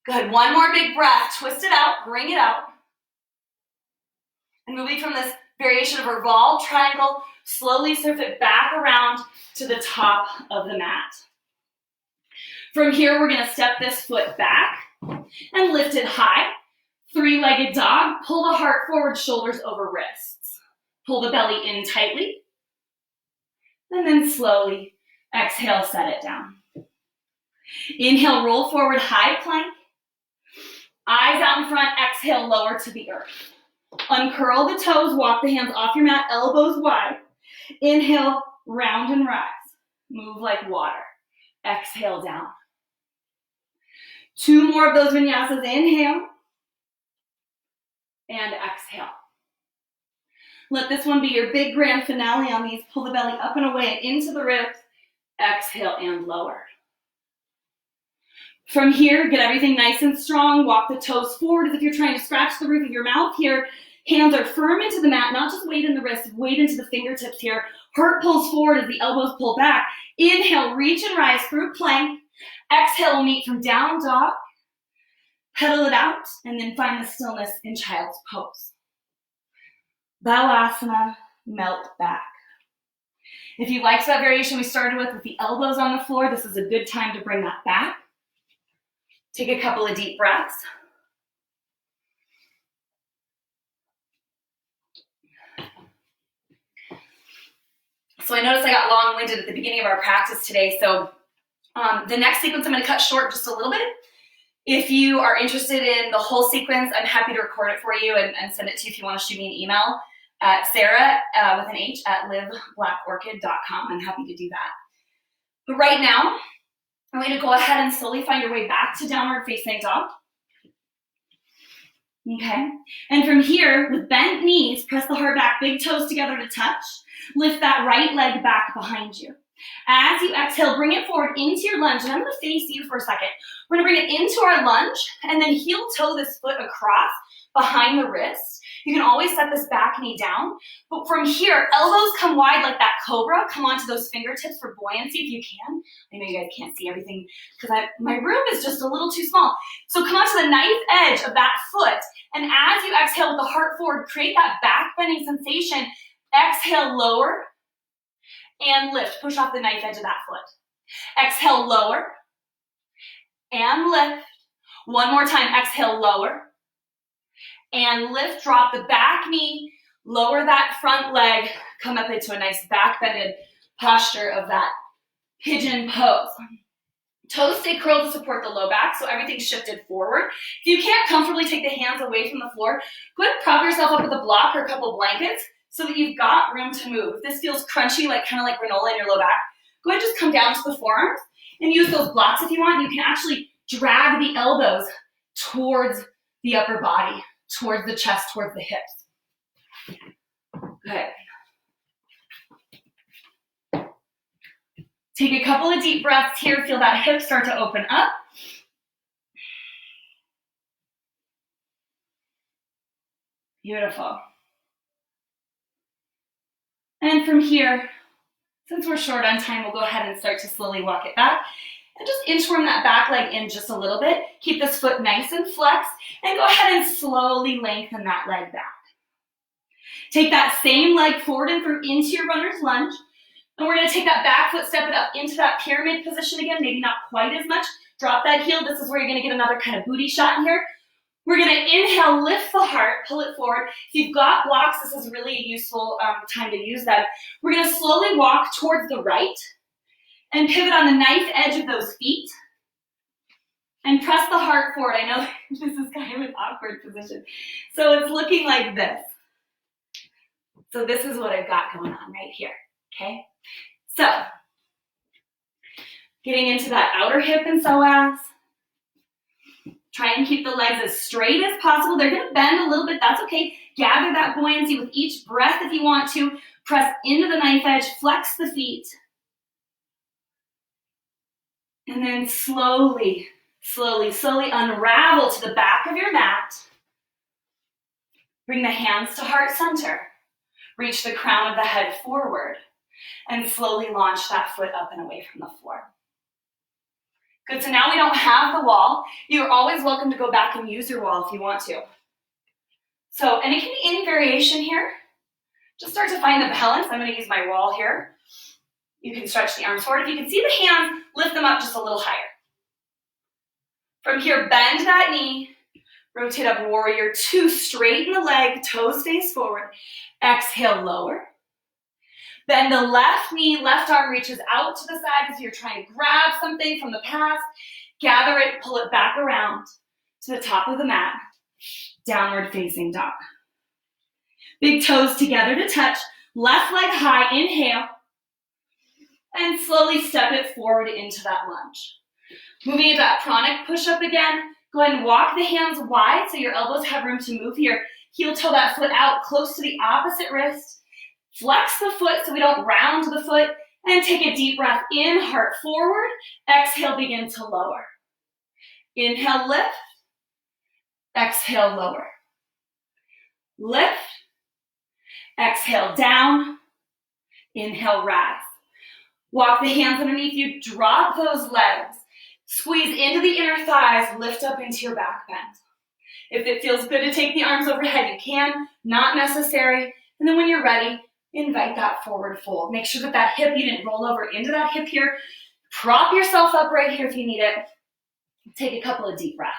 Good. One more big breath. Twist it out. Bring it out. And moving from this variation of a revolved triangle, slowly surf it back around to the top of the mat. From here, we're going to step this foot back and lift it high. Three-legged dog. Pull the heart forward, shoulders over wrists. Pull the belly in tightly. And then slowly exhale, set it down. Inhale, roll forward, high plank. Eyes out in front, exhale, lower to the earth. Uncurl the toes, walk the hands off your mat, elbows wide. Inhale, round and rise. Move like water. Exhale down. Two more of those vinyasas. Inhale and exhale. Let this one be your big grand finale on these. Pull the belly up and away into the ribs. Exhale and lower. From here, get everything nice and strong. Walk the toes forward as if you're trying to scratch the roof of your mouth here. Hands are firm into the mat, not just weight in the wrist, weight into the fingertips here. Heart pulls forward as the elbows pull back. Inhale, reach and rise through plank. Exhale, we'll meet from down dog. Pedal it out, and then find the stillness in child's pose. Balasana, melt back. If you liked that variation we started with the elbows on the floor, this is a good time to bring that back. Take a couple of deep breaths. So I noticed I got long-winded at the beginning of our practice today, so the next sequence I'm going to cut short just a little bit. If you are interested in the whole sequence, I'm happy to record it for you and send it to you if you want to shoot me an email at Sarah, with an H, at liveblackorchid.com. I'm happy to do that. But right now, I'm going to go ahead and slowly find your way back to downward facing dog. Okay, and from here, with bent knees, press the heart back, big toes together to touch. Lift that right leg back behind you. As you exhale, bring it forward into your lunge, and I'm going to face you for a second. We're going to bring it into our lunge, and then heel toe this foot across behind the wrist. You can always set this back knee down, but from here, elbows come wide like that cobra. Come onto those fingertips for buoyancy if you can. I know you guys can't see everything because my room is just a little too small. So come onto the knife edge of that foot, and as you exhale with the heart forward, create that back bending sensation. Exhale, lower, and lift. Push off the knife edge of that foot. Exhale, lower, and lift. One more time. Exhale, lower, and lift. Drop the back knee, lower that front leg, come up into a nice back-bended posture of that pigeon pose. Toes stay curled to support the low back, so everything's shifted forward. If you can't comfortably take the hands away from the floor, go ahead and prop yourself up with a block or a couple blankets so that you've got room to move. If this feels crunchy, kind of like granola in your low back, go ahead and just come down to the forearms and use those blocks if you want. You can actually drag the elbows towards the upper body, towards the chest, towards the hips. Good. Take a couple of deep breaths here. Feel that hip start to open up. Beautiful. And from here, since we're short on time, we'll go ahead and start to slowly walk it back. And just inchworm that back leg in just a little bit. Keep this foot nice and flexed. And go ahead and slowly lengthen that leg back. Take that same leg forward and through into your runner's lunge. And we're going to take that back foot, step it up into that pyramid position again, maybe not quite as much. Drop that heel. This is where you're going to get another kind of booty shot in here. We're going to inhale, lift the heart, pull it forward. If you've got blocks, this is really a useful time to use them. We're going to slowly walk towards the right and pivot on the knife edge of those feet. And press the heart forward. I know this is kind of an awkward position. So it's looking like this. So this is what I've got going on right here, okay? So, getting into that outer hip and psoas. Try and keep the legs as straight as possible. They're going to bend a little bit. That's okay. Gather that buoyancy with each breath if you want to. Press into the knife edge. Flex the feet. And then slowly, slowly, slowly unravel to the back of your mat. Bring the hands to heart center. Reach the crown of the head forward. And slowly launch that foot up and away from the floor. Good, so now we don't have the wall. You're always welcome to go back and use your wall if you want to. So, and it can be any variation here. Just start to find the balance. I'm going to use my wall here. You can stretch the arms forward. If you can see the hands, lift them up just a little higher. From here, bend that knee. Rotate up, warrior two. Straighten the leg, toes face forward. Exhale, lower. Bend the left knee, left arm reaches out to the side as you're trying to grab something from the past. Gather it, pull it back around to the top of the mat. Downward facing dog. Big toes together to touch. Left leg high, inhale. And slowly step it forward into that lunge. Moving into that pranic push-up again. Go ahead and walk the hands wide so your elbows have room to move here. Heel toe that foot out close to the opposite wrist. Flex the foot so we don't round the foot. And take a deep breath in, heart forward. Exhale, begin to lower. Inhale, lift. Exhale, lower. Lift. Exhale, down. Inhale, rise. Walk the hands underneath you. Drop those legs. Squeeze into the inner thighs. Lift up into your back bend. If it feels good to take the arms overhead, you can. Not necessary. And then when you're ready, Invite that forward fold. Make sure that that hip, you didn't roll over into that hip here. Prop yourself up right here if you need it. Take a couple of deep breaths.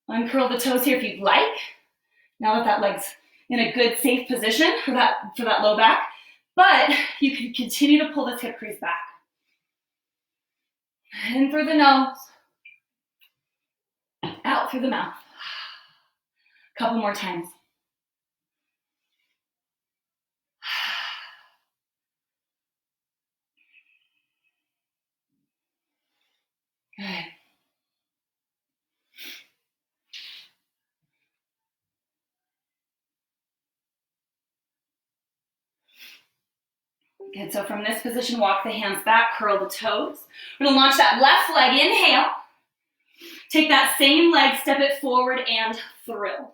Uncurl the toes here if you'd like. Now that that leg's in a good, safe position for that low back, but you can continue to pull this hip crease back. In through the nose, out through the mouth. A couple more times. Good. Good, so from this position, walk the hands back, curl the toes. We're gonna launch that left leg, inhale. Take that same leg, step it forward and through.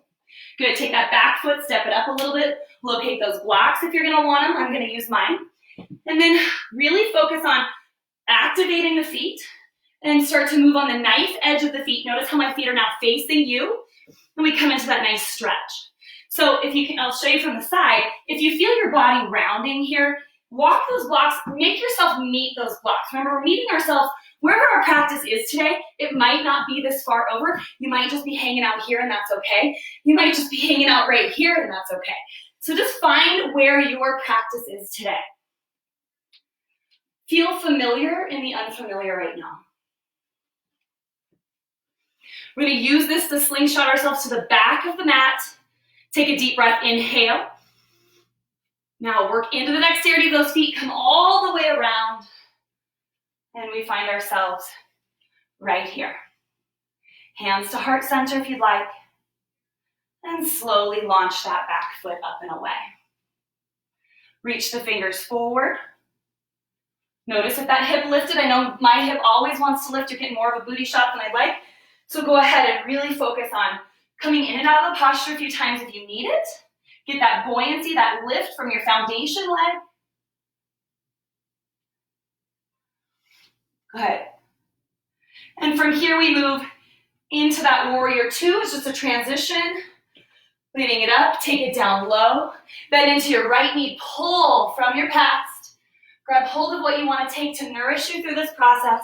Good, take that back foot, step it up a little bit. Locate those blocks if you're gonna want them. I'm gonna use mine. And then really focus on activating the feet and start to move on the knife edge of the feet. Notice how my feet are now facing you. And we come into that nice stretch. So if you can, I'll show you from the side. If you feel your body rounding here, walk those blocks, make yourself meet those blocks. Remember, we're meeting ourselves wherever our practice is today. It might not be this far over. You might just be hanging out here and that's okay. You might just be hanging out right here and that's okay. So just find where your practice is today. Feel familiar in the unfamiliar right now. We're going to use this to slingshot ourselves to the back of the mat. Take a deep breath, inhale. Now work into the dexterity of those feet, come all the way around, and we find ourselves right here. Hands to heart center if you'd like, and slowly launch that back foot up and away. Reach the fingers forward. Notice if that hip lifted. I know my hip always wants to lift. You're getting more of a booty shot than I'd like. So go ahead and really focus on coming in and out of the posture a few times if you need it. Get that buoyancy, that lift from your foundation leg. Good. And from here we move into that warrior two. It's just a transition. Leading it up, take it down low. Bend into your right knee, pull from your past. Grab hold of what you want to take to nourish you through this process,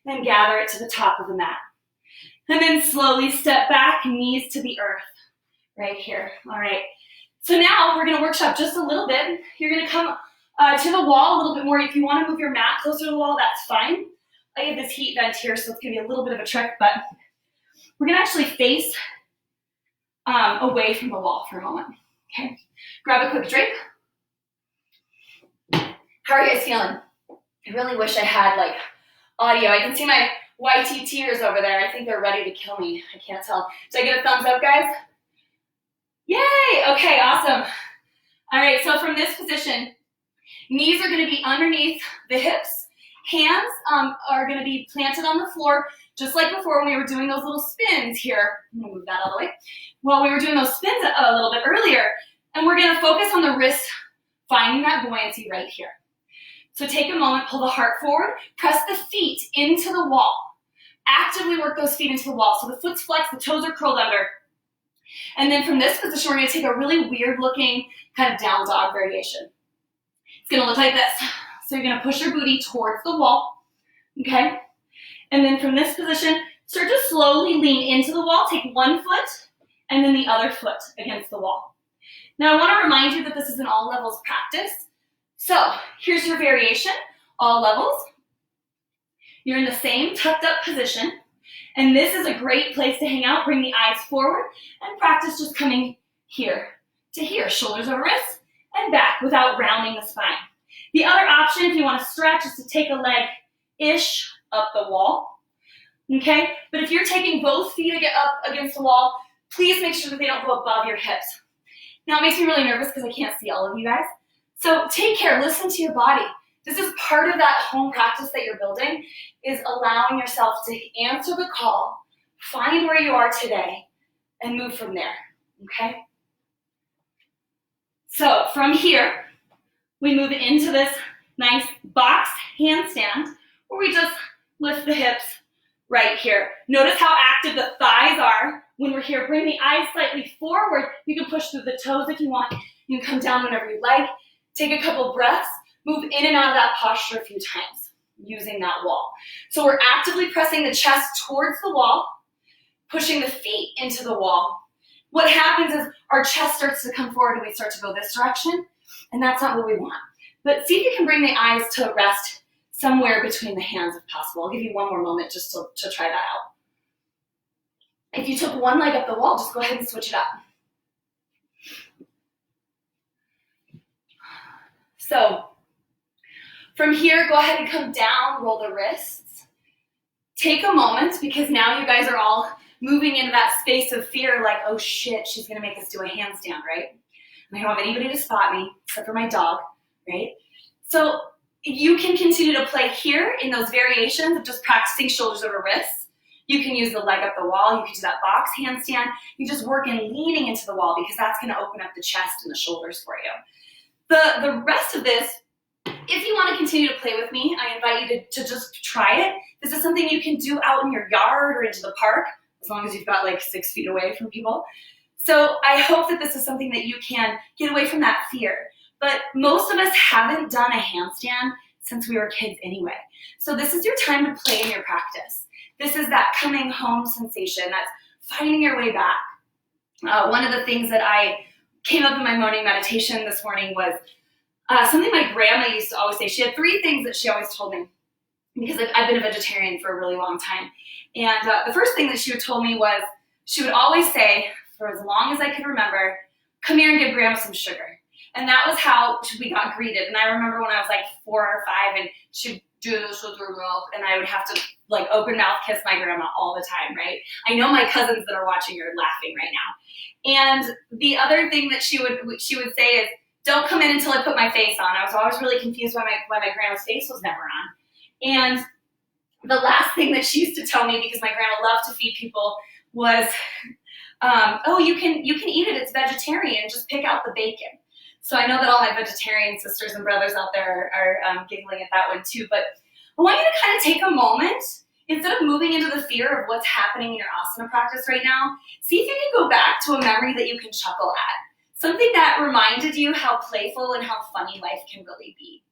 then gather it to the top of the mat. And then slowly step back, knees to the earth, right here. All right. So now we're going to workshop just a little bit. You're going to come to the wall a little bit more. If you want to move your mat closer to the wall, that's fine. I have this heat vent here, so it's going to be a little bit of a trick, but we're going to actually face away from the wall for a moment. Okay. Grab a quick drink. How are you guys feeling? I really wish I had like audio. I can see my YT tears over there. I think they're ready to kill me. I can't tell. Did I get a thumbs up, guys? Yay! Okay, awesome. All right, so from this position, knees are going to be underneath the hips. Hands are going to be planted on the floor, just like before when we were doing those little spins here. I'm going to move that out of the way. Well, we were doing those spins a little bit earlier, and we're going to focus on the wrist, finding that buoyancy right here. So take a moment, pull the heart forward, press the feet into the wall. Actively work those feet into the wall. So the foot's flexed, the toes are curled under. And then from this position, we're going to take a really weird looking kind of down dog variation. It's going to look like this. So you're going to push your booty towards the wall, okay? And then from this position, start to slowly lean into the wall. Take one foot and then the other foot against the wall. Now I want to remind you that this is an all levels practice. So here's your variation, all levels. You're in the same tucked up position. And this is a great place to hang out. Bring the eyes forward and practice just coming here to here. Shoulders over wrists and back without rounding the spine. The other option, if you want to stretch, is to take a leg-ish up the wall. Okay? But if you're taking both feet to get up against the wall, please make sure that they don't go above your hips. Now it makes me really nervous because I can't see all of you guys. So take care. Listen to your body. This is part of that home practice that you're building, is allowing yourself to answer the call, find where you are today, and move from there, okay? So from here, we move into this nice box handstand where we just lift the hips right here. Notice how active the thighs are when we're here. Bring the eyes slightly forward. You can push through the toes if you want. You can come down whenever you like. Take a couple breaths. Move in and out of that posture a few times using that wall. So we're actively pressing the chest towards the wall, pushing the feet into the wall. What happens is our chest starts to come forward and we start to go this direction, and that's not what we want. But see if you can bring the eyes to rest somewhere between the hands if possible. I'll give you one more moment just to try that out. If you took one leg up the wall, just go ahead and switch it up. So from here, go ahead and come down, roll the wrists. Take a moment, because now you guys are all moving into that space of fear, like, oh shit, she's gonna make us do a handstand, right? And I don't have anybody to spot me, except for my dog, right? So you can continue to play here in those variations of just practicing shoulders over wrists. You can use the leg up the wall. You can do that box handstand. You just work in leaning into the wall, because that's gonna open up the chest and the shoulders for you. The rest of this, if you want to continue to play with me, I invite you to just try it. This is something you can do out in your yard or into the park, as long as you've got like 6 feet away from people. So I hope that this is something that you can get away from that fear. But most of us haven't done a handstand since we were kids anyway. So this is your time to play in your practice. This is that coming home sensation. That's finding your way back. One of the things that I came up in my morning meditation this morning was something my grandma used to always say. She had 3 things that she always told me, because I've been a vegetarian for a really long time. And the first thing that she would told me was, she would always say, for as long as I could remember, come here and give grandma some sugar. And that was how we got greeted. And I remember when I was like 4 or 5, and she'd do this with her mouth, and I would have to like open mouth kiss my grandma all the time, right? I know my cousins that are watching are laughing right now. And the other thing that she would say is, don't come in until I put my face on. I was always really confused why my grandma's face was never on. And the last thing that she used to tell me, because my grandma loved to feed people, was, oh, you can eat it. It's vegetarian. Just pick out the bacon. So I know that all my vegetarian sisters and brothers out there are giggling at that one too. But I want you to kind of take a moment. Instead of moving into the fear of what's happening in your asana practice right now, see if you can go back to a memory that you can chuckle at. Something that reminded you how playful and how funny life can really be.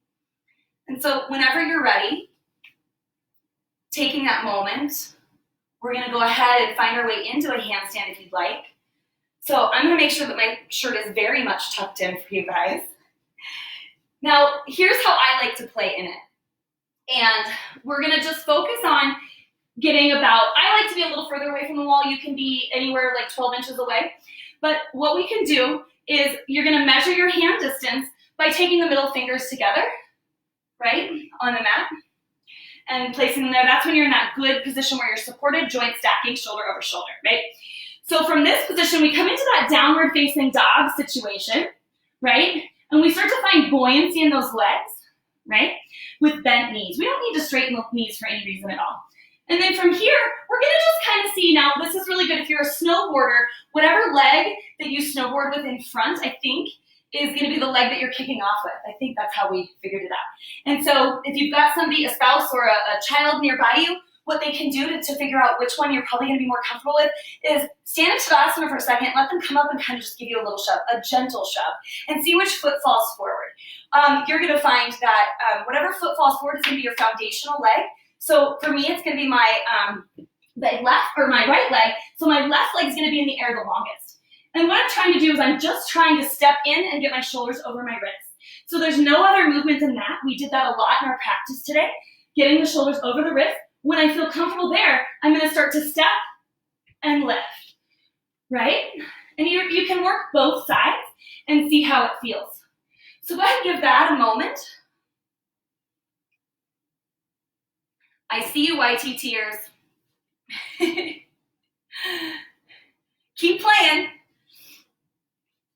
And so whenever you're ready, taking that moment, we're gonna go ahead and find our way into a handstand if you'd like. So I'm gonna make sure that my shirt is very much tucked in for you guys. Now, here's how I like to play in it. And we're gonna just focus on getting about, I like to be a little further away from the wall. You can be anywhere like 12 inches away. But what we can do is you're gonna measure your hand distance by taking the middle fingers together, right, on the mat, and placing them there. That's when you're in that good position where you're supported, joint stacking, shoulder over shoulder, right? So from this position, we come into that downward facing dog situation, right? And we start to find buoyancy in those legs, right? With bent knees. We don't need to straighten the knees for any reason at all. And then from here, we're gonna just kind of see, now this is really good if you're a snowboarder, whatever leg that you snowboard with in front, I think, is gonna be the leg that you're kicking off with. I think that's how we figured it out. And so if you've got somebody, a spouse or a child nearby you, what they can do to figure out which one you're probably gonna be more comfortable with is stand in Tadasana for a second, let them come up and kind of just give you a little shove, a gentle shove, and see which foot falls forward. You're gonna find that whatever foot falls forward is gonna be your foundational leg. So for me, it's gonna be my my right leg. So my left leg is gonna be in the air the longest. And what I'm trying to do is I'm just trying to step in and get my shoulders over my wrists. So there's no other movement than that. We did that a lot in our practice today, getting the shoulders over the wrist. When I feel comfortable there, I'm gonna start to step and lift, right? And you can work both sides and see how it feels. So go ahead and give that a moment. I see you, YTTers. Keep playing.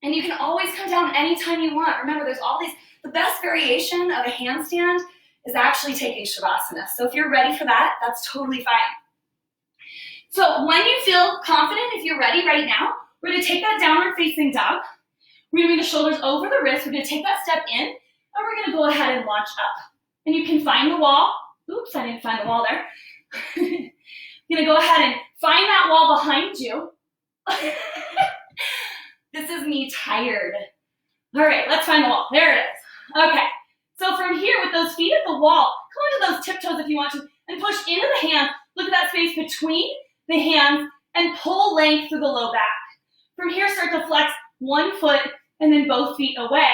And you can always come down anytime you want. Remember, there's all these, the best variation of a handstand is actually taking Shavasana. So if you're ready for that, that's totally fine. So when you feel confident, if you're ready right now, we're gonna take that downward facing dog. We're gonna bring the shoulders over the wrist. We're gonna take that step in, and we're gonna go ahead and launch up. And you can find the wall. Oops, I didn't find the wall there. You're gonna go ahead and find that wall behind you. This is me tired. All right, let's find the wall. There it is. Okay, so from here with those feet at the wall, come onto those tiptoes if you want to, and push into the hand. Look at that space between the hands and pull length through the low back. From here, start to flex one foot and then both feet away.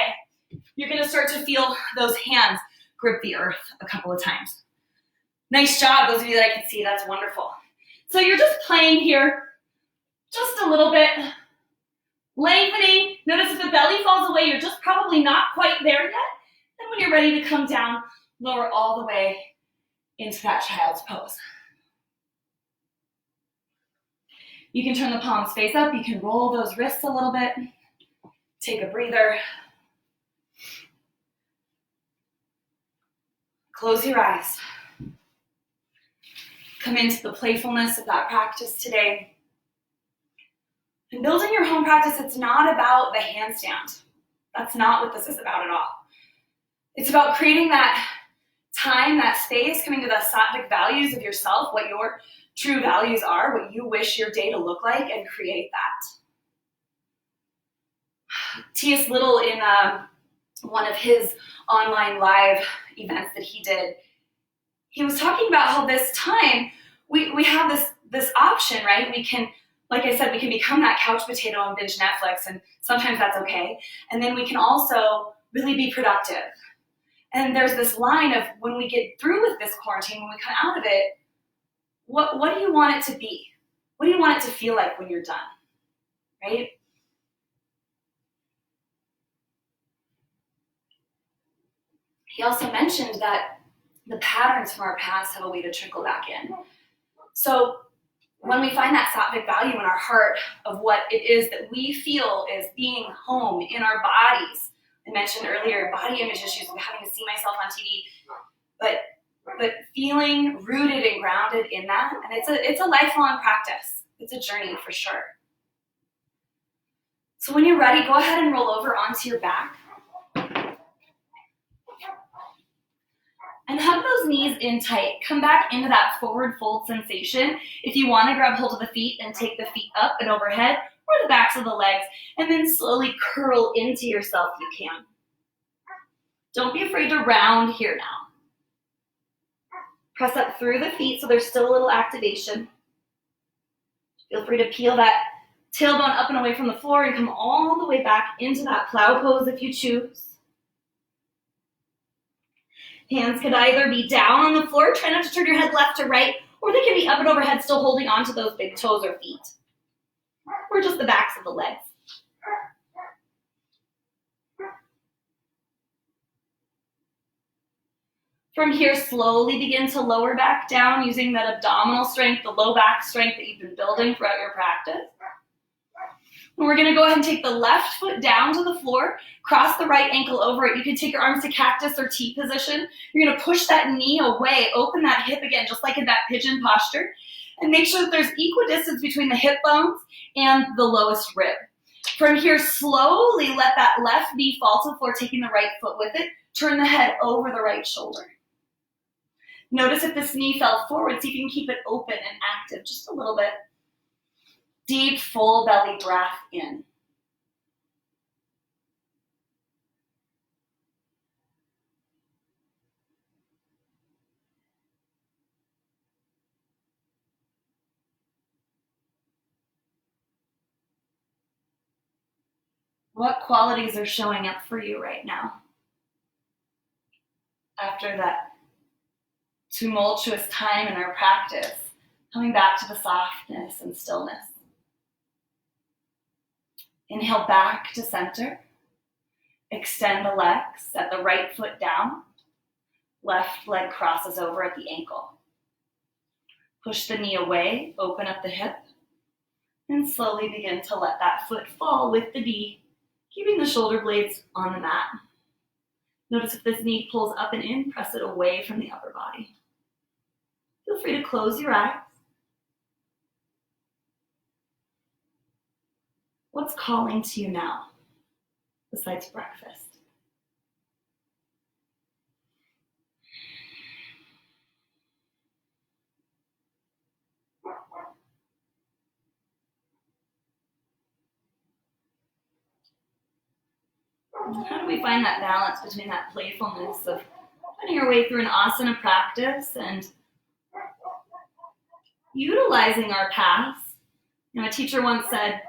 You're gonna start to feel those hands grip the earth a couple of times. Nice job, those of you that I can see, that's wonderful. So you're just playing here, just a little bit, lengthening. Notice if the belly falls away, you're just probably not quite there yet. And when you're ready to come down, lower all the way into that child's pose. You can turn the palms face up, you can roll those wrists a little bit, take a breather. Close your eyes. Come into the playfulness of that practice today. And building your home practice, it's not about the handstand. That's not what this is about at all. It's about creating that time, that space, coming to the sattvic values of yourself, what your true values are, what you wish your day to look like, and create that. T.S. Little, in one of his online live events that he did, he was talking about how this time, we have this option, right? We can, like I said, we can become that couch potato and binge Netflix, and sometimes that's okay. And then we can also really be productive. And there's this line of when we get through with this quarantine, when we come out of it, what do you want it to be? What do you want it to feel like when you're done, right? He also mentioned that the patterns from our past have a way to trickle back in. So when we find that sattvic value in our heart of what it is that we feel is being home in our bodies, I mentioned earlier body image issues with having to see myself on TV, but feeling rooted and grounded in that, and it's a lifelong practice. It's a journey for sure. So when you're ready, go ahead and roll over onto your back. And hug those knees in tight. Come back into that forward fold sensation. If you want to grab hold of the feet and take the feet up and overhead, or the backs of the legs, and then slowly curl into yourself if you can. Don't be afraid to round here now. Press up through the feet so there's still a little activation. Feel free to peel that tailbone up and away from the floor and come all the way back into that plow pose if you choose. Hands could either be down on the floor, try not to turn your head left to right, or they can be up and overhead, still holding onto those big toes or feet, or just the backs of the legs. From here, slowly begin to lower back down using that abdominal strength, the low back strength that you've been building throughout your practice. And we're going to go ahead and take the left foot down to the floor, cross the right ankle over it. You can take your arms to cactus or T position. You're going to push that knee away, open that hip again, just like in that pigeon posture, and make sure that there's equidistance between the hip bones and the lowest rib. From here, slowly let that left knee fall to the floor, taking the right foot with it. Turn the head over the right shoulder. Notice if this knee fell forward, see if you can keep it open and active just a little bit. Deep, full belly breath in. What qualities are showing up for you right now? After that tumultuous time in our practice, coming back to the softness and stillness. Inhale back to center. Extend the legs, set the right foot down. Left leg crosses over at the ankle. Push the knee away, open up the hip, and slowly begin to let that foot fall with the knee, keeping the shoulder blades on the mat. Notice if this knee pulls up and in, press it away from the upper body. Feel free to close your eyes. What's calling to you now, besides breakfast? How do we find that balance between that playfulness of finding your way through an asana practice and utilizing our past? You know, a teacher once said,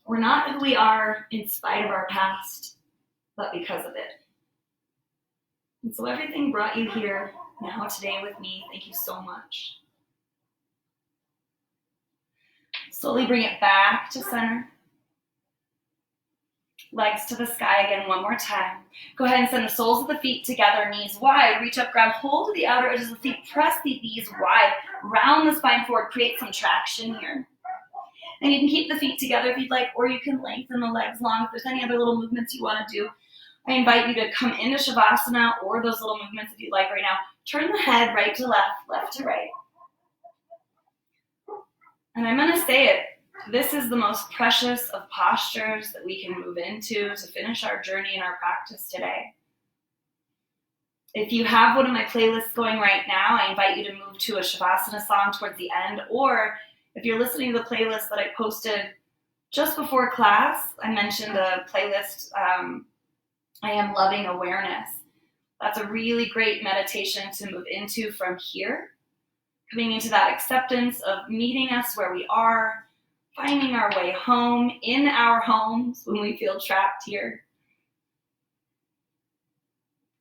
we're not who we are in spite of our past, but because of it. And so everything brought you here now today with me. Thank you so much. Slowly bring it back to center. Legs to the sky again one more time. Go ahead and send the soles of the feet together, knees wide. Reach up, grab hold of the outer edges of the feet. Press the knees wide. Round the spine forward. Create some traction here. And you can keep the feet together if you'd like, or you can lengthen the legs long. If there's any other little movements you want to do, I invite you to come into Shavasana or those little movements if you'd like right now. Turn the head right to left, left to right. And I'm going to say it. This is the most precious of postures that we can move into to finish our journey and our practice today. If you have one of my playlists going right now, I invite you to move to a Shavasana song towards the end, or if you're listening to the playlist that I posted just before class, I mentioned a playlist, I Am Loving Awareness. That's a really great meditation to move into from here, coming into that acceptance of meeting us where we are, finding our way home in our homes when we feel trapped here.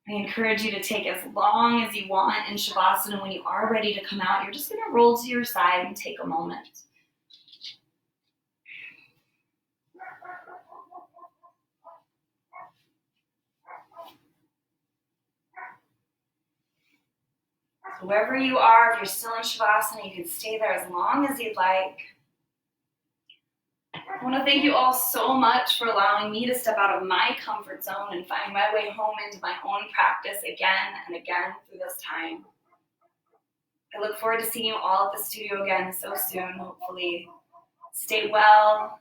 I encourage you to take as long as you want in Shavasana. When you are ready to come out, you're just going to roll to your side and take a moment. So wherever you are, if you're still in Shavasana, you can stay there as long as you'd like. I want to thank you all so much for allowing me to step out of my comfort zone and find my way home into my own practice again and again through this time. I look forward to seeing you all at the studio again so soon, hopefully. Stay well.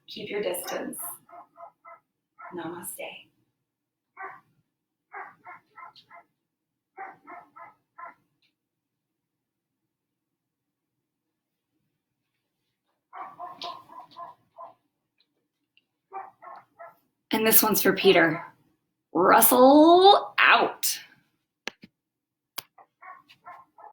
Keep your distance. Namaste. And this one's for Peter. Russell out.